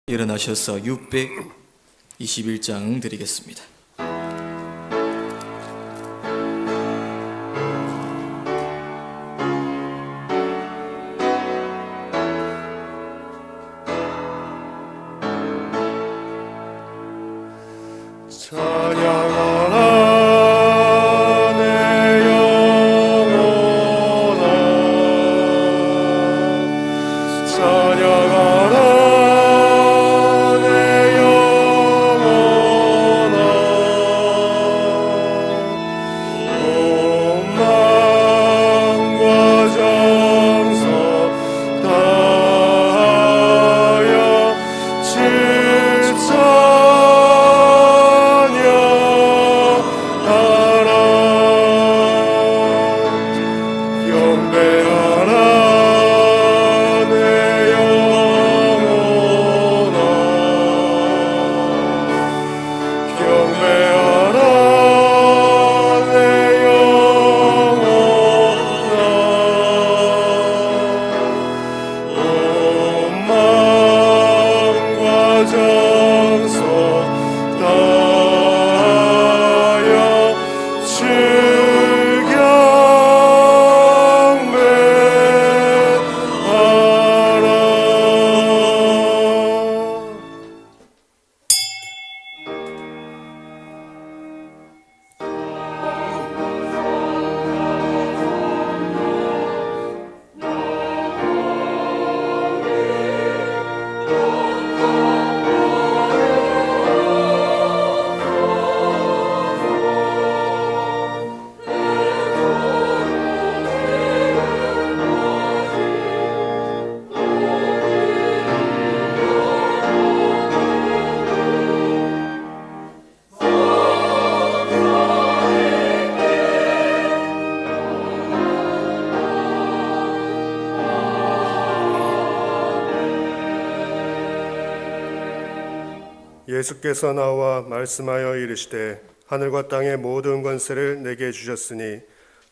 일어나셔서 621장 드리겠습니다. 예수께서 나와 말씀하여 이르시되 하늘과 땅의 모든 권세를 내게 주셨으니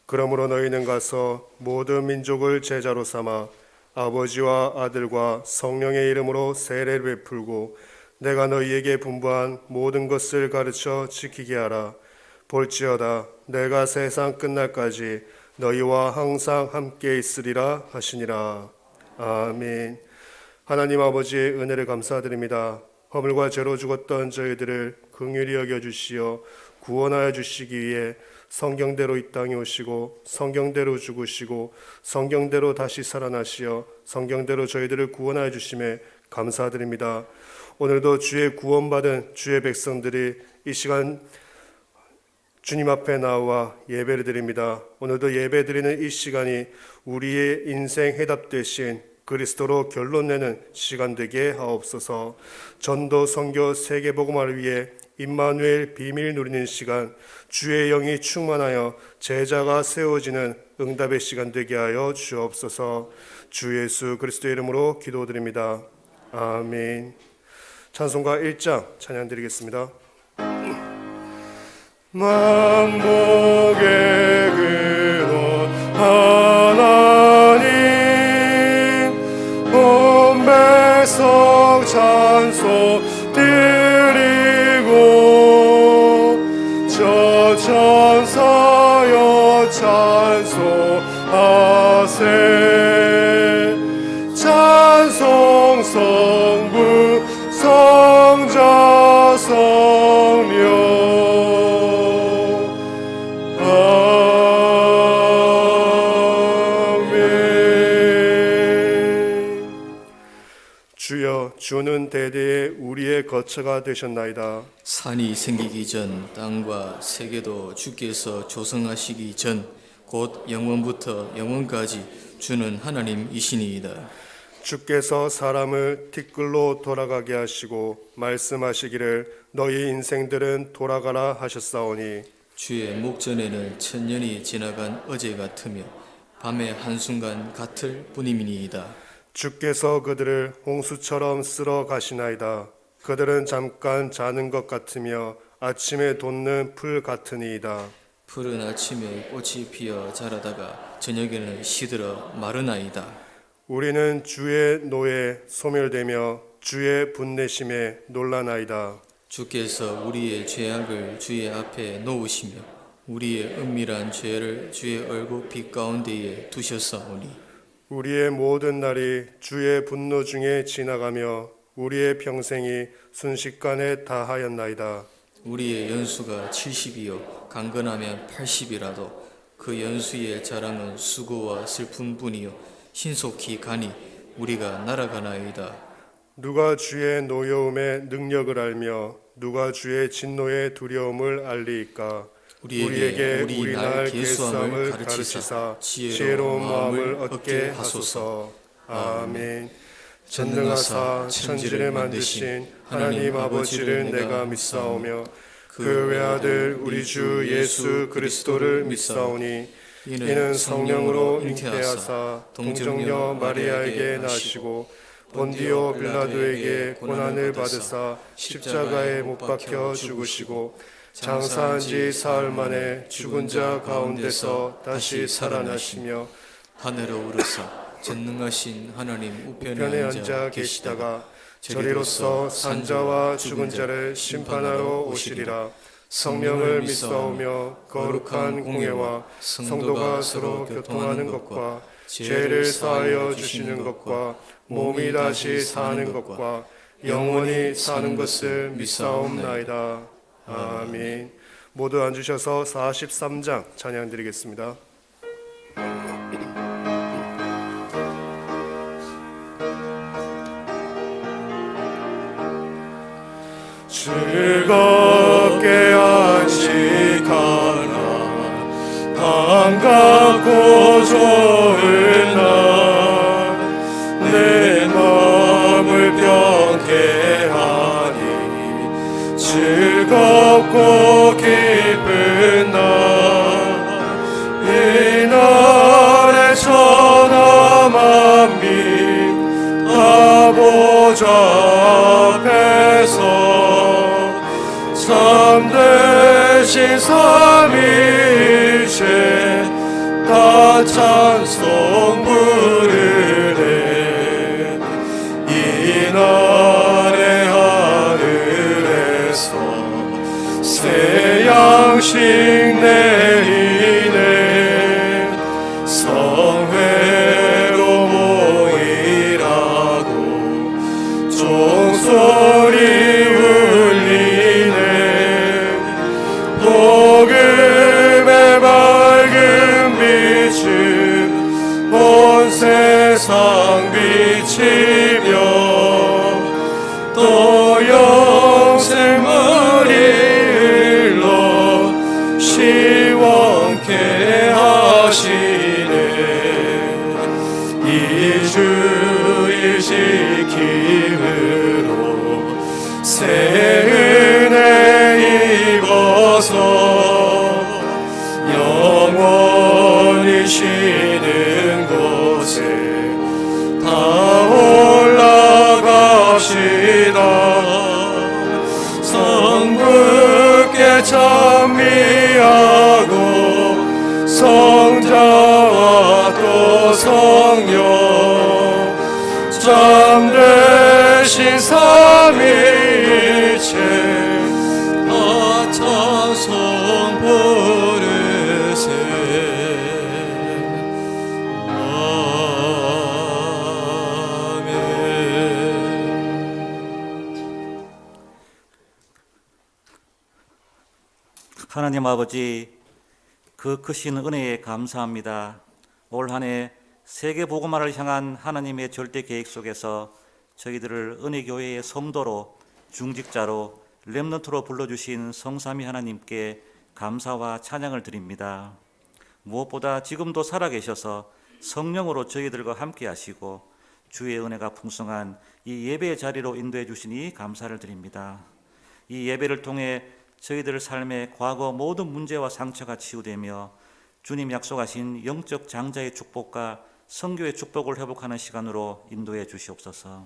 그러므로 너희는 가서 모든 민족을 제자로 삼아 아버지와 아들과 성령의 이름으로 세례를 베풀고 내가 너희에게 분부한 모든 것을 가르쳐 지키게 하라. 볼지어다 내가 세상 끝날까지 너희와 항상 함께 있으리라 하시니라. 아멘. 하나님 아버지의 은혜를 감사드립니다. 허물과 죄로 죽었던 저희들을 긍휼히 여겨주시어 구원하여 주시기 위해 성경대로 이 땅에 오시고 성경대로 죽으시고 성경대로 다시 살아나시어 성경대로 저희들을 구원하여 주심에 감사드립니다. 오늘도 주의 구원받은 주의 백성들이 이 시간 주님 앞에 나와 예배를 드립니다. 오늘도 예배 드리는 이 시간이 우리의 인생 해답 대신 그리스도로 결론내는 시간 되게 하옵소서. 전도 선교 세계복음화를 위해 임마누엘 비밀 누리는 시간, 주의 영이 충만하여 제자가 세워지는 응답의 시간 되게 하여 주옵소서. 주 예수 그리스도의 이름으로 기도드립니다. 아멘. 찬송가 1장 찬양 드리겠습니다. 만복의 근원 하나님 온 백성 찬송 드리고 저 천사여 찬송하세. 찬송 성부 성자 성령 주여 주는 대대에 우리의 거처가 되셨나이다. 산이 생기기 전 땅과 세계도 주께서 조성하시기 전 곧 영원부터 영원까지 주는 하나님이시니이다. 주께서 사람을 티끌로 돌아가게 하시고 말씀하시기를 너희 인생들은 돌아가라 하셨사오니 주의 목전에는 천년이 지나간 어제 같으며 밤의 한순간 같을 뿐임이니이다. 주께서 그들을 홍수처럼 쓸어 가시나이다. 그들은 잠깐 자는 것 같으며 아침에 돋는 풀 같으니이다. 푸른 아침에 꽃이 피어 자라다가 저녁에는 시들어 마르나이다. 우리는 주의 노에 소멸되며 주의 분내심에 놀라나이다. 주께서 우리의 죄악을 주의 앞에 놓으시며 우리의 은밀한 죄를 주의 얼굴 빛 가운데에 두셨사오니 우리의 모든 날이 주의 분노 중에 지나가며 우리의 평생이 순식간에 다하였나이다. 우리의 연수가 70이요 강건하면 80이라도 그 연수의 자랑은 수고와 슬픔뿐이요 신속히 가니 우리가 날아가나이다. 누가 주의 노여움의 능력을 알며 누가 주의 진노의 두려움을 알리이까. 우리에게 우리 날 계수함을 가르치사 지혜로운 마음을 얻게 하소서. 아멘. 전능하사 천지를 만드신 하나님 아버지를 내가 믿사오며 그 외아들 우리 주 예수 그리스도를 믿사오니 이는 성령으로 잉태하사 동정녀 마리아에게 나시고 본디오 빌라도에게 고난을 받으사 십자가에 못 박혀 죽으시고 장사한 지 사흘 만에 죽은 자 가운데서 다시 살아나시며 하늘로 오르사 전능하신 하나님 편에 우편에 앉아 계시다가 저리로서 산자와 죽은 자를 심판하러 오시리라. 성령을 믿사오며 거룩한 공회와 성도가 서로 교통하는 것과 죄를 사하여 주시는 것과 몸이 다시 사는 것과 영원히 사는 것을 믿사옵나이다. 아멘. 모두 앉으셔서 43장 찬양 드리겠습니다. 즐겁게 안식하라. 반갑고 좋은 날 내 마음을 병케하니 즐겁고 기쁜 날 이 날에 천하 만민 다 보좌 앞에서 참되신 삼위일체 다 찬송 부르네. 이날의 하늘에서 새 양식 내리네. 성회로 모이라고 종소리 울리네. 복음의 밝은 빛을 온 세상 비치며 또 영생물이 흘러 시원케 하시네. 이 주일 지킴으로 새 은혜 입어서 영원히 쉬는 곳에 다 올라갑시다. 성부께 찬미하고 성자와 또 성령 참되신 삼위일체 다 찬송 부르세. 하나님 아버지, 그 크신 은혜에 감사합니다. 올 한 해 세계 복음화를 향한 하나님의 절대 계획 속에서 저희들을 은혜교회의 성도로, 중직자로, 렘넌트로 불러주신 성삼위 하나님께 감사와 찬양을 드립니다. 무엇보다 지금도 살아계셔서 성령으로 저희들과 함께 하시고 주의 은혜가 풍성한 이 예배의 자리로 인도해 주시니 감사를 드립니다. 이 예배를 통해 저희들 삶의 과거 모든 문제와 상처가 치유되며 주님 약속하신 영적 장자의 축복과 선교의 축복을 회복하는 시간으로 인도해 주시옵소서.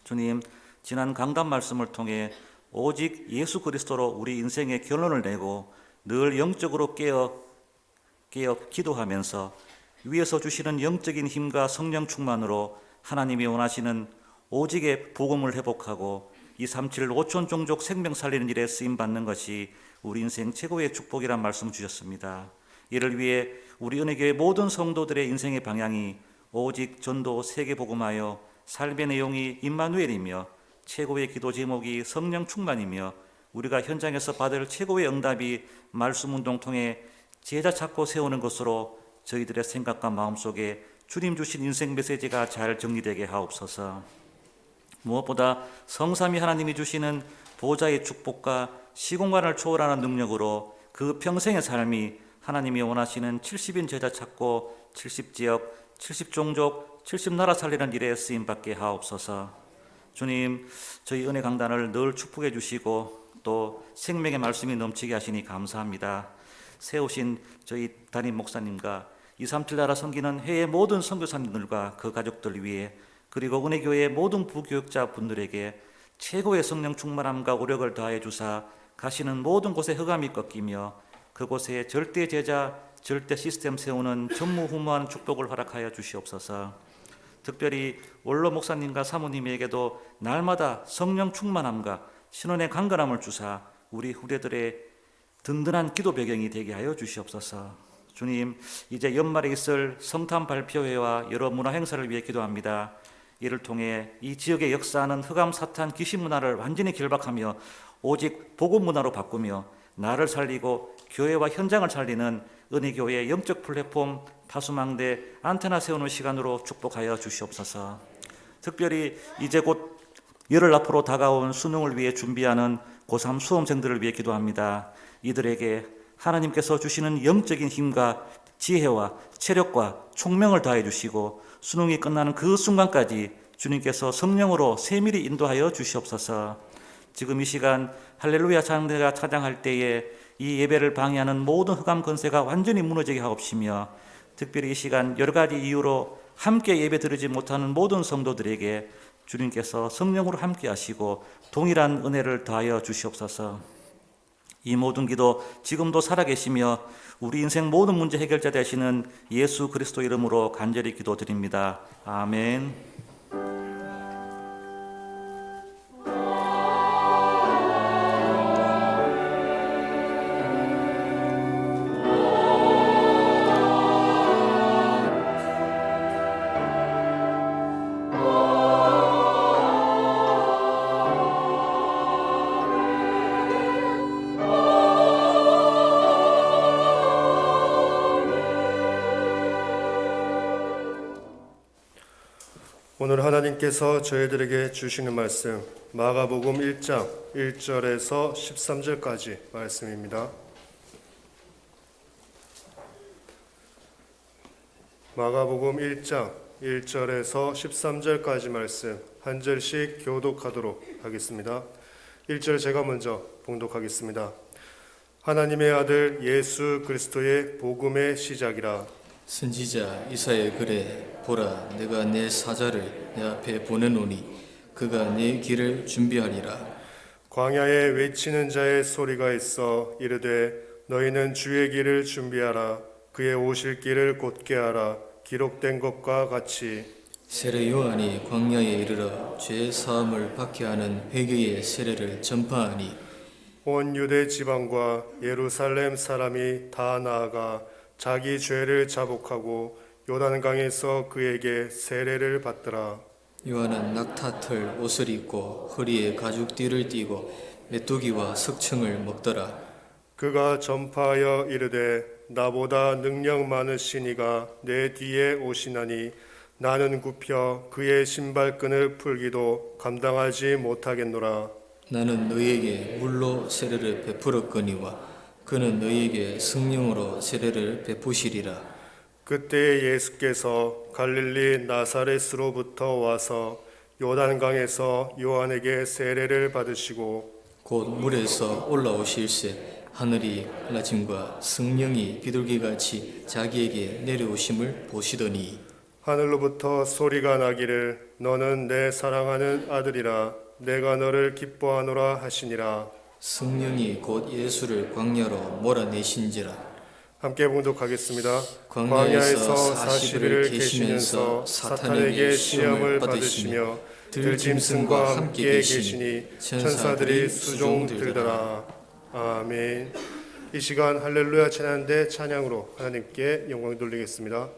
주님, 지난 강단 말씀을 통해 오직 예수 그리스도로 우리 인생의 결론을 내고 늘 영적으로 깨어 기도하면서 위에서 주시는 영적인 힘과 성령 충만으로 하나님이 원하시는 오직의 복음을 회복하고 237 5천 종족 생명 살리는 일에 쓰임받는 것이 우리 인생 최고의 축복이란 말씀 주셨습니다. 이를 위해 우리 은혜교회 모든 성도들의 인생의 방향이 오직 전도 세계복음하여 삶의 내용이 임마누엘이며 최고의 기도 제목이 성령 충만이며 우리가 현장에서 받을 최고의 응답이 말씀 운동 통해 제자 찾고 세우는 것으로 저희들의 생각과 마음속에 주님 주신 인생 메시지가 잘 정리되게 하옵소서. 무엇보다 성삼위 하나님이 주시는 보좌의 축복과 시공간을 초월하는 능력으로 그 평생의 삶이 하나님이 원하시는 70인 제자 찾고 70지역, 70종족, 70나라 살리는 일에 쓰임받게 하옵소서. 주님, 저희 은혜 강단을 늘 축복해 주시고 또 생명의 말씀이 넘치게 하시니 감사합니다. 세우신 저희 담임 목사님과 237 나라 섬기는 해외 모든 선교사님들과 그 가족들 위해 그리고 은혜교회의 모든 부교육자 분들에게 최고의 성령 충만함과 오력을 다해 주사 가시는 모든 곳에 흑암이 꺾이며 그곳에 절대 제자, 절대 시스템 세우는 전무후무한 축복을 허락하여 주시옵소서. 특별히 원로 목사님과 사모님에게도 날마다 성령 충만함과 신원의 강건함을 주사 우리 후대들의 든든한 기도 배경이 되게 하여 주시옵소서. 주님, 이제 연말에 있을 성탄 발표회와 여러 문화 행사를 위해 기도합니다. 이를 통해 이 지역에 역사하는 흑암 사탄 귀신 문화를 완전히 결박하며 오직 복음 문화로 바꾸며 나를 살리고 교회와 현장을 살리는 은혜교회의 영적 플랫폼 파수망대 안테나 세우는 시간으로 축복하여 주시옵소서. 특별히 이제 곧 열흘 앞으로 다가온 수능을 위해 준비하는 고3 수험생들을 위해 기도합니다. 이들에게 하나님께서 주시는 영적인 힘과 지혜와 체력과 총명을 다해 주시고 수능이 끝나는 그 순간까지 주님께서 성령으로 세밀히 인도하여 주시옵소서. 지금 이 시간 할렐루야 찬양대가 찬양할 때에 이 예배를 방해하는 모든 흑암 권세가 완전히 무너지게 하옵시며 특별히 이 시간 여러 가지 이유로 함께 예배 드리지 못하는 모든 성도들에게 주님께서 성령으로 함께 하시고 동일한 은혜를 더하여 주시옵소서. 이 모든 기도 지금도 살아계시며 우리 인생 모든 문제 해결자 되시는 예수 그리스도 이름으로 간절히 기도드립니다. 아멘. 오늘 하나님께서 저희들에게 주시는 말씀 마가복음 1장 1절에서 13절까지 말씀입니다. 마가복음 1장 1절에서 13절까지 말씀 한 절씩 교독하도록 하겠습니다. 1절 제가 먼저 봉독하겠습니다. 하나님의 아들 예수 그리스도의 복음의 시작이라. 선지자 이사야 그래 보라 내가 내 사자를 내 앞에 보내노니 그가 내 길을 준비하리라. 광야에 외치는 자의 소리가 있어 이르되 너희는 주의 길을 준비하라. 그의 오실 길을 곧게 하라. 기록된 것과 같이 세례 요한이 광야에 이르러 죄 사함을 받게 하는 회개의 세례를 전파하니 온 유대 지방과 예루살렘 사람이 다 나아가 자기 죄를 자복하고 요단강에서 그에게 세례를 받더라. 요한은 낙타털 옷을 입고 허리에 가죽띠를 띠고 메뚜기와 석청을 먹더라. 그가 전파하여 이르되 나보다 능력 많으신 이가 내 뒤에 오시나니 나는 굽혀 그의 신발끈을 풀기도 감당하지 못하겠노라. 나는 너희에게 물로 세례를 베풀었거니와 그는 너희에게 성령으로 세례를 베푸시리라. 그때 예수께서 갈릴리 나사렛으로부터 와서 요단강에서 요한에게 세례를 받으시고 곧 물에서 올라오실새 하늘이 갈라짐과 성령이 비둘기같이 자기에게 내려오심을 보시더니 하늘로부터 소리가 나기를 너는 내 사랑하는 아들이라 내가 너를 기뻐하노라 하시니라. 성령이 곧 예수를 광야로 몰아내신지라. 함께 봉독하겠습니다. 광야에서 광야에서 40일을 40일을 계시면서 사탄에게 시험을 받으시며 들짐승과 함께 계시니 천사들이 수종 들더라. 아멘. 이 시간 할렐루야 찬양대 찬양으로 하나님께 영광 돌리겠습니다.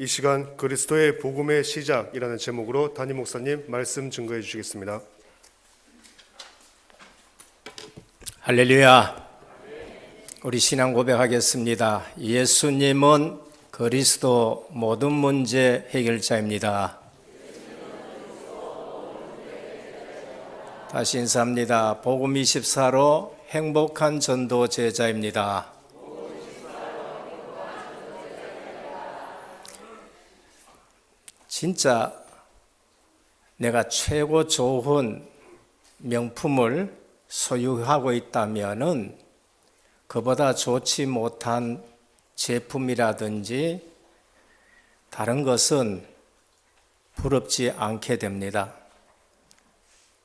이 시간 그리스도의 복음의 시작이라는 제목으로 담임 목사님 말씀 증거해 주시겠습니다. 할렐루야. 우리 신앙 고백하겠습니다. 예수님은 그리스도 모든 문제 해결자입니다. 다시 인사합니다. 복음 24로 행복한 전도 제자입니다. 진짜 내가 최고 좋은 명품을 소유하고 있다면은 그보다 좋지 못한 제품이라든지 다른 것은 부럽지 않게 됩니다.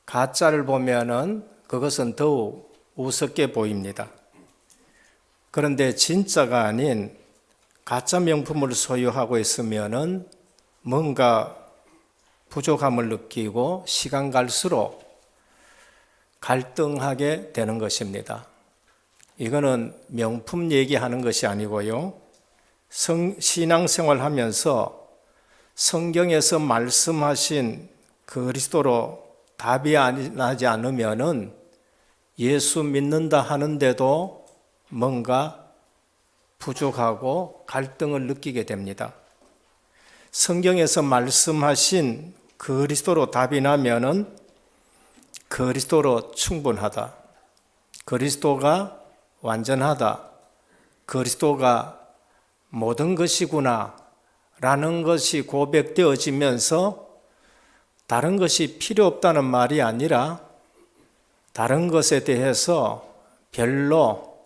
가짜를 보면은 그것은 더욱 우습게 보입니다. 그런데 진짜가 아닌 가짜 명품을 소유하고 있으면은 뭔가 부족함을 느끼고 시간 갈수록 갈등하게 되는 것입니다. 이거는 명품 얘기하는 것이 아니고요. 신앙생활 하면서 성경에서 말씀하신 그리스도로 답이 나지 않으면은 예수 믿는다 하는데도 뭔가 부족하고 갈등을 느끼게 됩니다. 성경에서 말씀하신 그리스도로 답이 나면은 그리스도로 충분하다, 그리스도가 완전하다, 그리스도가 모든 것이구나 라는 것이 고백되어지면서 다른 것이 필요 없다는 말이 아니라 다른 것에 대해서 별로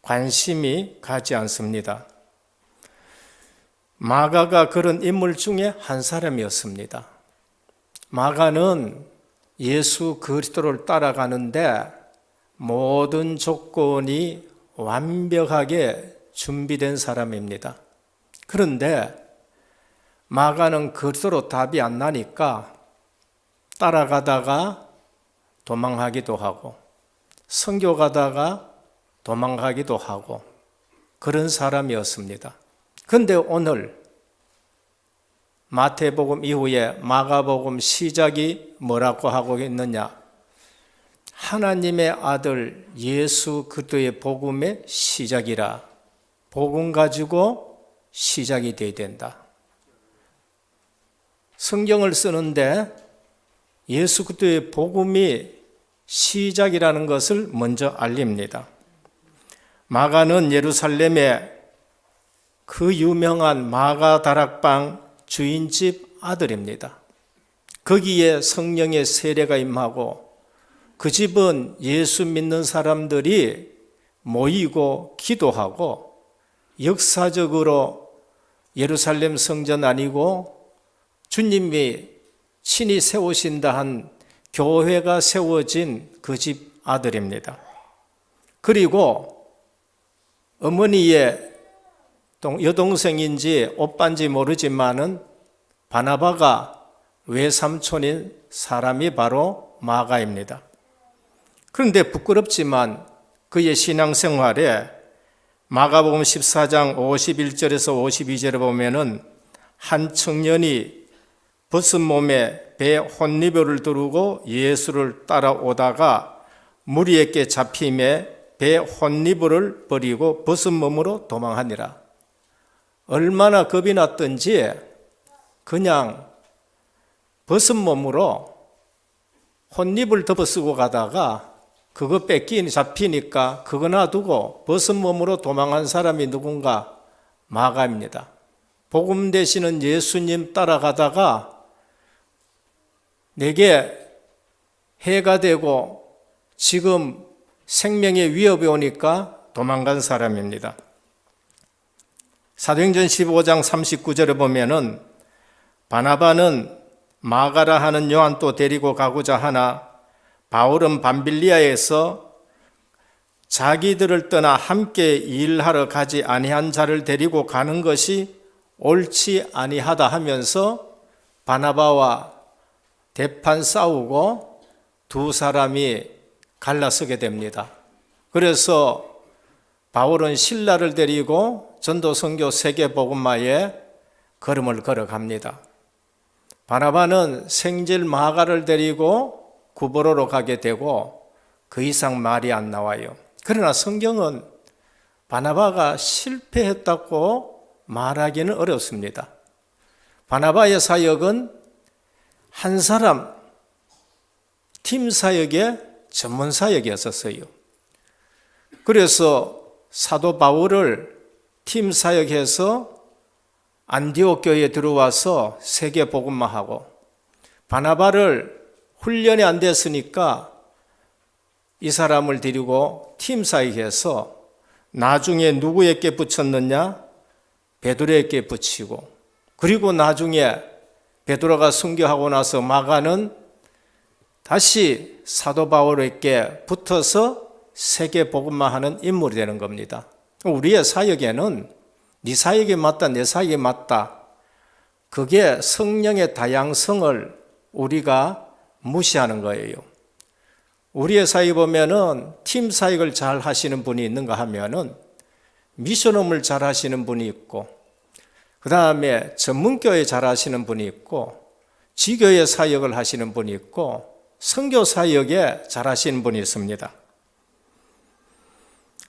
관심이 가지 않습니다. 마가가 그런 인물 중에 한 사람이었습니다. 마가는 예수 그리스도를 따라가는데 모든 조건이 완벽하게 준비된 사람입니다. 그런데 마가는 그리스도로 답이 안 나니까 따라가다가 도망하기도 하고 선교 가다가 도망가기도 하고 그런 사람이었습니다. 그런데 오늘 마태복음 이후에 마가복음 시작이 뭐라고 하고 있느냐? 하나님의 아들 예수 그리스도의 복음의 시작이라. 복음 가지고 시작이 돼야 된다. 성경을 쓰는데 예수 그리스도의 복음이 시작이라는 것을 먼저 알립니다. 마가는 예루살렘의 그 유명한 마가 다락방 주인집 아들입니다. 거기에 성령의 세례가 임하고 그 집은 예수 믿는 사람들이 모이고 기도하고 역사적으로 예루살렘 성전 아니고 주님이 친히 세우신다 한 교회가 세워진 그 집 아들입니다. 그리고 어머니의 여동생인지 오빠인지 모르지만은 바나바가 외삼촌인 사람이 바로 마가입니다. 그런데 부끄럽지만 그의 신앙생활에 마가복음 14장 51절에서 52절에 보면은 한 청년이 벗은 몸에 배에 혼니별을 두르고 예수를 따라오다가 무리에게 잡힘에 배에 혼니별을 버리고 벗은 몸으로 도망하니라. 얼마나 겁이 났던지 그냥 벗은 몸으로 혼잎을 덮어쓰고 가다가 그거 잡히니까 그거 놔두고 벗은 몸으로 도망한 사람이 누군가? 마가입니다. 복음 되시는 예수님 따라가다가 내게 해가 되고 지금 생명의 위협이 오니까 도망간 사람입니다. 사도행전 15장 39절에 보면은 바나바는 마가라 하는 요한도 데리고 가고자 하나 바울은 밤빌리아에서 자기들을 떠나 함께 일하러 가지 아니한 자를 데리고 가는 것이 옳지 아니하다 하면서 바나바와 대판 싸우고 두 사람이 갈라서게 됩니다. 그래서 바울은 신라를 데리고 전도 선교 세계 복음화에 걸음을 걸어갑니다. 바나바는 생질 마가를 데리고 구보로로 가게 되고 그 이상 말이 안 나와요. 그러나 성경은 바나바가 실패했다고 말하기는 어렵습니다. 바나바의 사역은 한 사람 팀 사역의 전문 사역이었어요. 그래서 사도 바울을 팀 사역해서 안디옥 교회에 들어와서 세계 복음화하고 바나바를 훈련이 안 됐으니까 이 사람을 데리고 팀 사역해서 나중에 누구에게 붙였느냐? 베드로에게 붙이고 그리고 나중에 베드로가 순교하고 나서 마가는 다시 사도 바울에게 붙어서 세계 복음화하는 인물이 되는 겁니다. 우리의 사역에는 네 사역에 맞다, 내 사역에 맞다. 그게 성령의 다양성을 우리가 무시하는 거예요. 우리의 사역에 보면은 팀 사역을 잘 하시는 분이 있는가 하면은 미션홈을 잘 하시는 분이 있고 그 다음에 전문교회 잘 하시는 분이 있고 지교의 사역을 하시는 분이 있고 선교 사역에 잘하시는 분이 있습니다.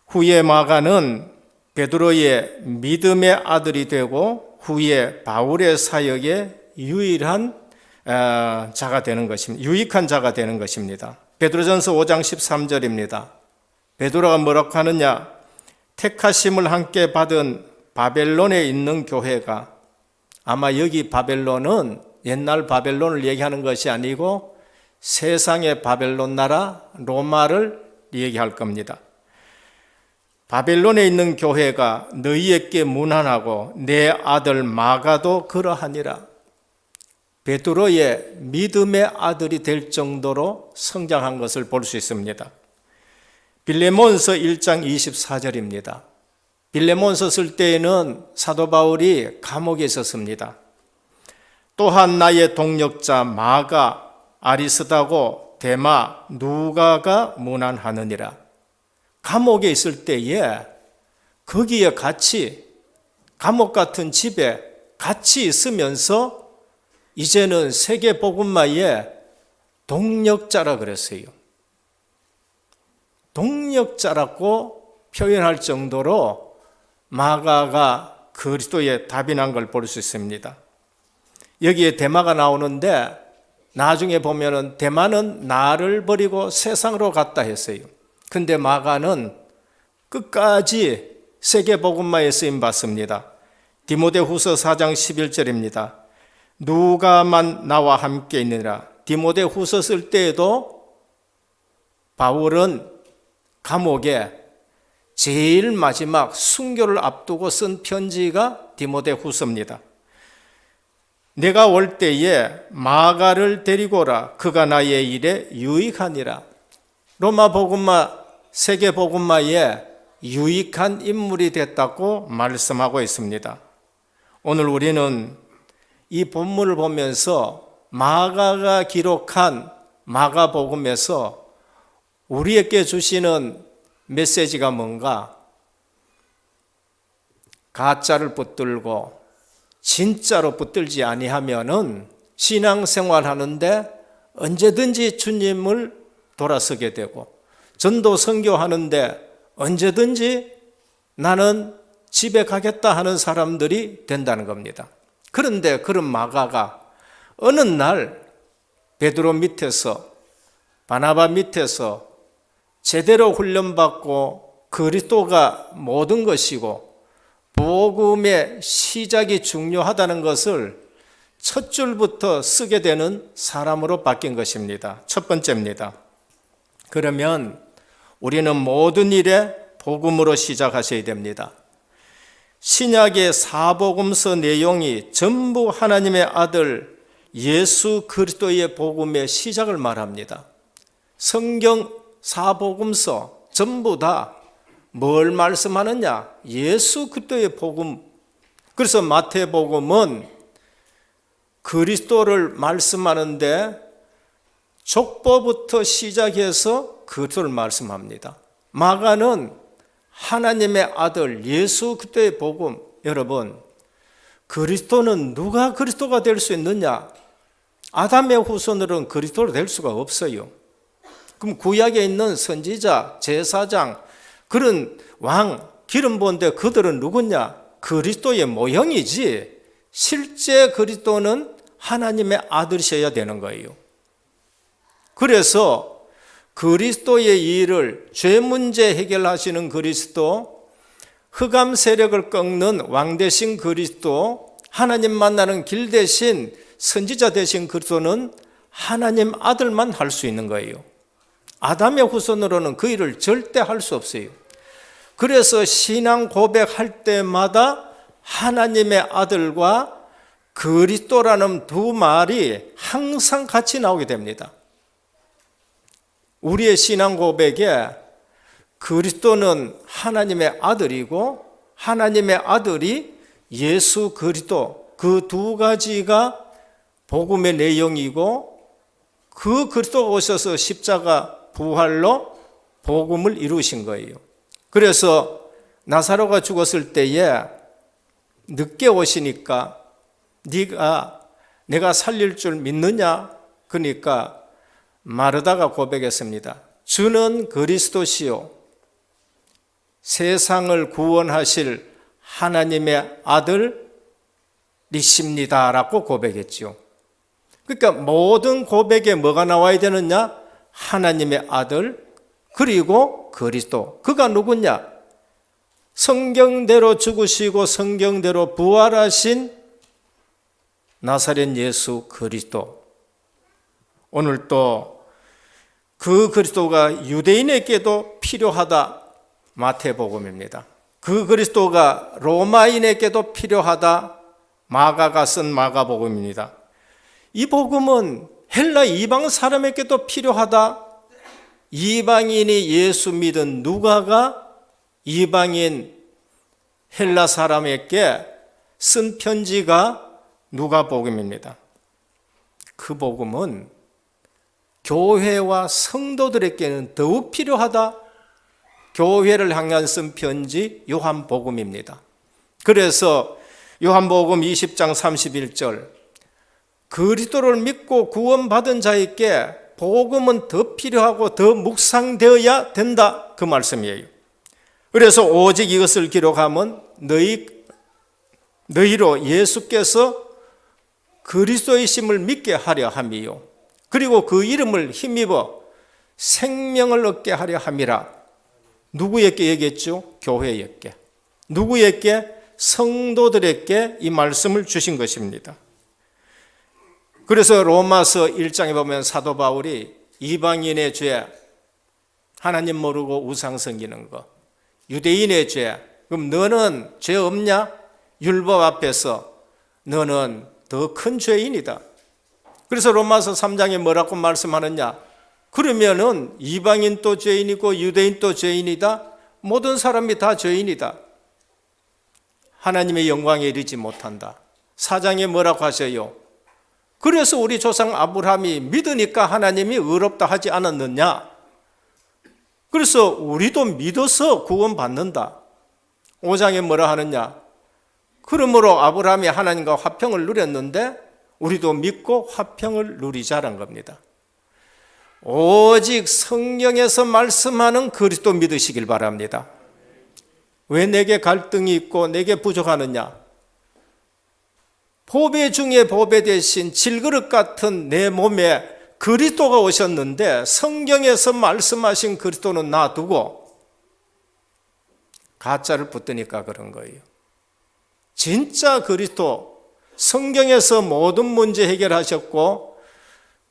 후에 마가는 베드로의 믿음의 아들이 되고 후에 바울의 사역에 유일한 자가 되는 것입니다. 유익한 자가 되는 것입니다. 베드로전서 5장 13절입니다. 베드로가 뭐라고 하느냐? 택하심을 함께 받은 바벨론에 있는 교회가, 아마 여기 바벨론은 옛날 바벨론을 얘기하는 것이 아니고 세상의 바벨론 나라 로마를 얘기할 겁니다. 바벨론에 있는 교회가 너희에게 문안하고 내 아들 마가도 그러하니라. 베드로의 믿음의 아들이 될 정도로 성장한 것을 볼 수 있습니다. 빌레몬서 1장 24절입니다. 빌레몬서 쓸 때에는 사도 바울이 감옥에 있었습니다. 또한 나의 동력자 마가, 아리스다고 데마, 누가가 문안하느니라. 감옥에 있을 때에 거기에 같이 감옥 같은 집에 같이 있으면서 이제는 세계 복음화의 동력자라 그랬어요. 동력자라고 표현할 정도로 마가가 그리스도의 답이 난 걸 볼 수 있습니다. 여기에 데마가 나오는데 나중에 보면은 데마는 나를 버리고 세상으로 갔다 했어요. 근데 마가는 끝까지 세계 복음화에 쓰임 받습니다. 디모데후서 4장 11절입니다. 누가만 나와 함께 있느니라. 디모데후서 쓸 때에도 바울은 감옥에 제일 마지막 순교를 앞두고 쓴 편지가 디모데후서입니다. 내가 올 때에 마가를 데리고 오라. 그가 나의 일에 유익하니라. 로마 복음화, 세계 복음화에 유익한 인물이 됐다고 말씀하고 있습니다. 오늘 우리는 이 본문을 보면서 마가가 기록한 마가복음에서 우리에게 주시는 메시지가 뭔가? 가짜를 붙들고 진짜로 붙들지 아니하면은 신앙생활하는데 언제든지 주님을 돌아서게 되고 전도 선교하는데 언제든지 나는 집에 가겠다 하는 사람들이 된다는 겁니다. 그런데 그런 마가가 어느 날 베드로 밑에서 바나바 밑에서 제대로 훈련받고 그리스도가 모든 것이고 복음의 시작이 중요하다는 것을 첫 줄부터 쓰게 되는 사람으로 바뀐 것입니다. 첫 번째입니다. 그러면 우리는 모든 일에 복음으로 시작하셔야 됩니다. 신약의 사복음서 내용이 전부 하나님의 아들 예수 그리스도의 복음의 시작을 말합니다. 성경 사복음서 전부 다 뭘 말씀하느냐? 예수 그리스도의 복음. 그래서 마태복음은 그리스도를 말씀하는데 족보부터 시작해서 그리스도를 말씀합니다. 마가는 하나님의 아들 예수 그리스도의 복음. 여러분, 그리스도는 누가 그리스도가 될 수 있느냐? 아담의 후손으로는 그리스도로 될 수가 없어요. 그럼 구약에 있는 선지자, 제사장, 그런 왕, 기름 부은데 그들은 누구냐? 그리스도의 모형이지 실제 그리스도는 하나님의 아들이셔야 되는 거예요. 그래서 그리스도의 일을 죄 문제 해결하시는 그리스도, 흑암 세력을 꺾는 왕 대신 그리스도, 하나님 만나는 길 대신 선지자 대신 그리스도는 하나님 아들만 할 수 있는 거예요. 아담의 후손으로는 그 일을 절대 할 수 없어요. 그래서 신앙 고백할 때마다 하나님의 아들과 그리스도라는 두 말이 항상 같이 나오게 됩니다. 우리의 신앙 고백에 그리스도는 하나님의 아들이고 하나님의 아들이 예수 그리스도, 그 두 가지가 복음의 내용이고 그 그리스도가 오셔서 십자가 부활로 복음을 이루신 거예요. 그래서 나사로가 죽었을 때에 늦게 오시니까 네가 내가 살릴 줄 믿느냐? 그러니까 마르다가 고백했습니다. 주는 그리스도시요 세상을 구원하실 하나님의 아들이십니다 라고 고백했죠. 그러니까 모든 고백에 뭐가 나와야 되느냐? 하나님의 아들 그리고 그리스도. 그가 누구냐? 성경대로 죽으시고 성경대로 부활하신 나사렛 예수 그리스도. 오늘 또 그 그리스도가 유대인에게도 필요하다. 마태복음입니다. 그 그리스도가 로마인에게도 필요하다. 마가가 쓴 마가복음입니다. 이 복음은 헬라 이방 사람에게도 필요하다. 이방인이 예수 믿은 누가가 이방인 헬라 사람에게 쓴 편지가 누가복음입니다. 그 복음은 교회와 성도들에게는 더욱 필요하다. 교회를 향한 쓴 편지 요한복음입니다. 그래서 요한복음 20장 31절 그리스도를 믿고 구원받은 자에게 복음은 더 필요하고 더 묵상되어야 된다. 그 말씀이에요. 그래서 오직 이것을 기록하면 너희로 예수께서 그리스도이심을 믿게 하려 함이요 그리고 그 이름을 힘입어 생명을 얻게 하려 함이라. 누구에게 얘기했죠? 교회에게. 누구에게? 성도들에게 이 말씀을 주신 것입니다. 그래서 로마서 1장에 보면 사도 바울이 이방인의 죄, 하나님 모르고 우상 섬기는 거, 유대인의 죄, 그럼 너는 죄 없냐? 율법 앞에서 너는 더 큰 죄인이다. 그래서 로마서 3장에 뭐라고 말씀하느냐? 그러면은 이방인도 죄인이고 유대인도 죄인이다. 모든 사람이 다 죄인이다. 하나님의 영광에 이르지 못한다. 4장에 뭐라고 하셔요? 그래서 우리 조상 아브라함이 믿으니까 하나님이 의롭다 하지 않았느냐? 그래서 우리도 믿어서 구원받는다. 5장에 뭐라 하느냐? 그러므로 아브라함이 하나님과 화평을 누렸는데 우리도 믿고 화평을 누리자란 겁니다. 오직 성경에서 말씀하는 그리스도 믿으시길 바랍니다. 왜 내게 갈등이 있고 내게 부족하느냐? 보배 중에 보배 대신 질그릇 같은 내 몸에 그리스도가 오셨는데 성경에서 말씀하신 그리스도는 놔두고 가짜를 붙드니까 그런 거예요. 진짜 그리스도, 성경에서 모든 문제 해결하셨고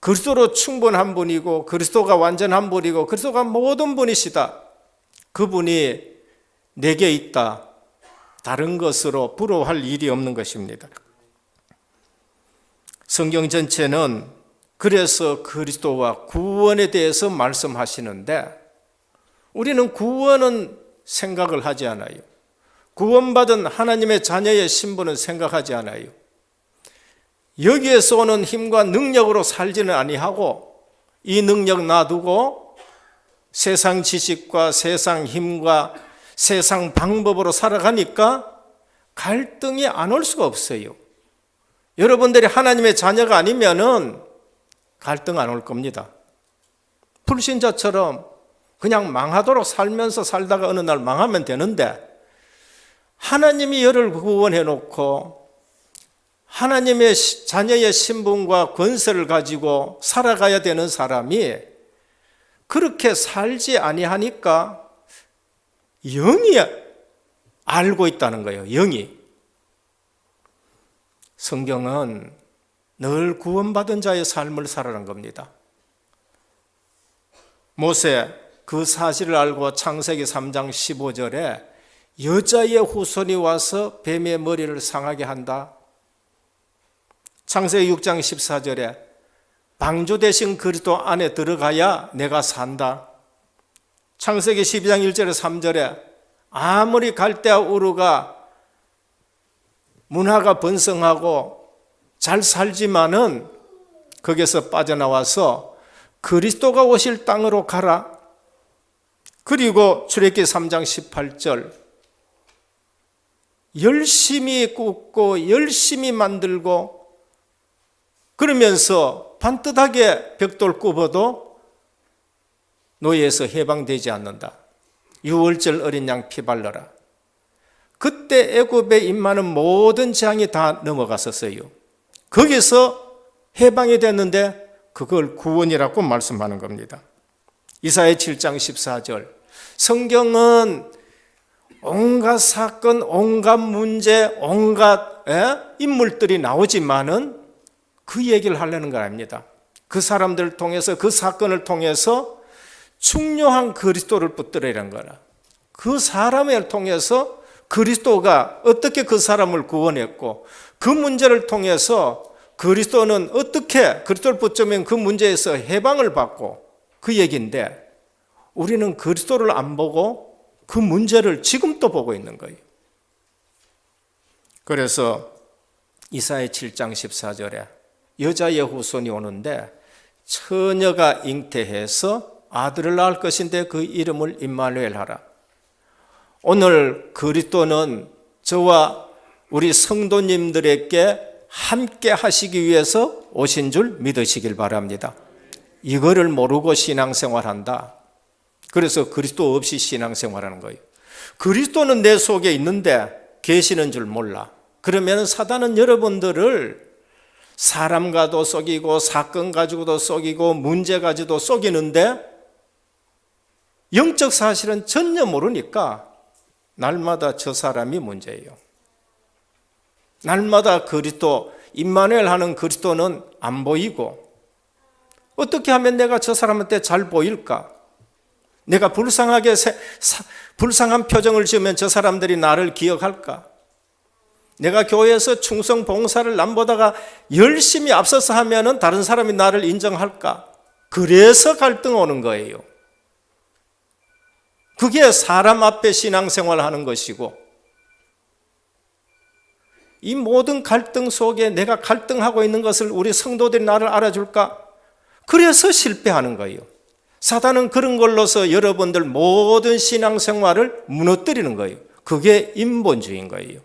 그리스도로 충분한 분이고 그리스도가 완전한 분이고 그리스도가 모든 분이시다. 그분이 내게 있다. 다른 것으로 부러워할 일이 없는 것입니다. 성경 전체는 그래서 그리스도와 구원에 대해서 말씀하시는데 우리는 구원은 생각을 하지 않아요. 구원받은 하나님의 자녀의 신분은 생각하지 않아요. 여기에서 오는 힘과 능력으로 살지는 아니하고 이 능력 놔두고 세상 지식과 세상 힘과 세상 방법으로 살아가니까 갈등이 안 올 수가 없어요. 여러분들이 하나님의 자녀가 아니면은 갈등 안 올 겁니다. 불신자처럼 그냥 망하도록 살면서 살다가 어느 날 망하면 되는데 하나님이 너를 구원해 놓고 하나님의 자녀의 신분과 권세를 가지고 살아가야 되는 사람이 그렇게 살지 아니하니까 영이 알고 있다는 거예요. 영이. 성경은 늘 구원받은 자의 삶을 살아가는 겁니다. 모세 그 사실을 알고 창세기 3장 15절에 여자의 후손이 와서 뱀의 머리를 상하게 한다. 창세기 6장 14절에 방주 대신 그리스도 안에 들어가야 내가 산다. 창세기 12장 1절에 3절에 아무리 갈대아 우르가 문화가 번성하고 잘 살지만은 거기서 빠져나와서 그리스도가 오실 땅으로 가라. 그리고 출애굽기 3장 18절 열심히 굽고 열심히 만들고 그러면서 반듯하게 벽돌 굽어도 노예에서 해방되지 않는다. 6월절 어린 양 피 발라라. 그때 애굽에 임하는 모든 재앙이 다 넘어갔었어요. 거기서 해방이 됐는데 그걸 구원이라고 말씀하는 겁니다. 이사야 7장 14절. 성경은 온갖 사건, 온갖 문제, 온갖 인물들이 나오지만은 그 얘기를 하려는 거 아닙니다. 그 사람들을 통해서, 그 사건을 통해서 중요한 그리스도를 붙들으라는 거라. 그 사람을 통해서 그리스도가 어떻게 그 사람을 구원했고, 그 문제를 통해서 그리스도는 어떻게 그리스도를 붙들면 그 문제에서 해방을 받고, 그 얘기인데 우리는 그리스도를 안 보고 그 문제를 지금도 보고 있는 거예요. 그래서 이사야 7장 14절에 여자의 후손이 오는데 처녀가 잉태해서 아들을 낳을 것인데 그 이름을 임마누엘 하라. 오늘 그리스도는 저와 우리 성도님들에게 함께 하시기 위해서 오신 줄 믿으시길 바랍니다. 이거를 모르고 신앙생활한다. 그래서 그리스도 없이 신앙생활하는 거예요. 그리스도는 내 속에 있는데 계시는 줄 몰라. 그러면 사단은 여러분들을 사람과도 속이고 사건 가지고도 속이고 문제 가지고도 속이는데 영적 사실은 전혀 모르니까 날마다 저 사람이 문제예요. 날마다 그리스도, 임마누엘 하는 그리스도는 안 보이고, 어떻게 하면 내가 저 사람한테 잘 보일까? 내가 불쌍한 표정을 지으면 저 사람들이 나를 기억할까? 내가 교회에서 충성 봉사를 남보다가 열심히 앞서서 하면은 다른 사람이 나를 인정할까? 그래서 갈등 오는 거예요. 그게 사람 앞에 신앙생활 하는 것이고, 이 모든 갈등 속에 내가 갈등하고 있는 것을 우리 성도들이 나를 알아줄까? 그래서 실패하는 거예요. 사단은 그런 걸로서 여러분들 모든 신앙생활을 무너뜨리는 거예요. 그게 인본주의인 거예요.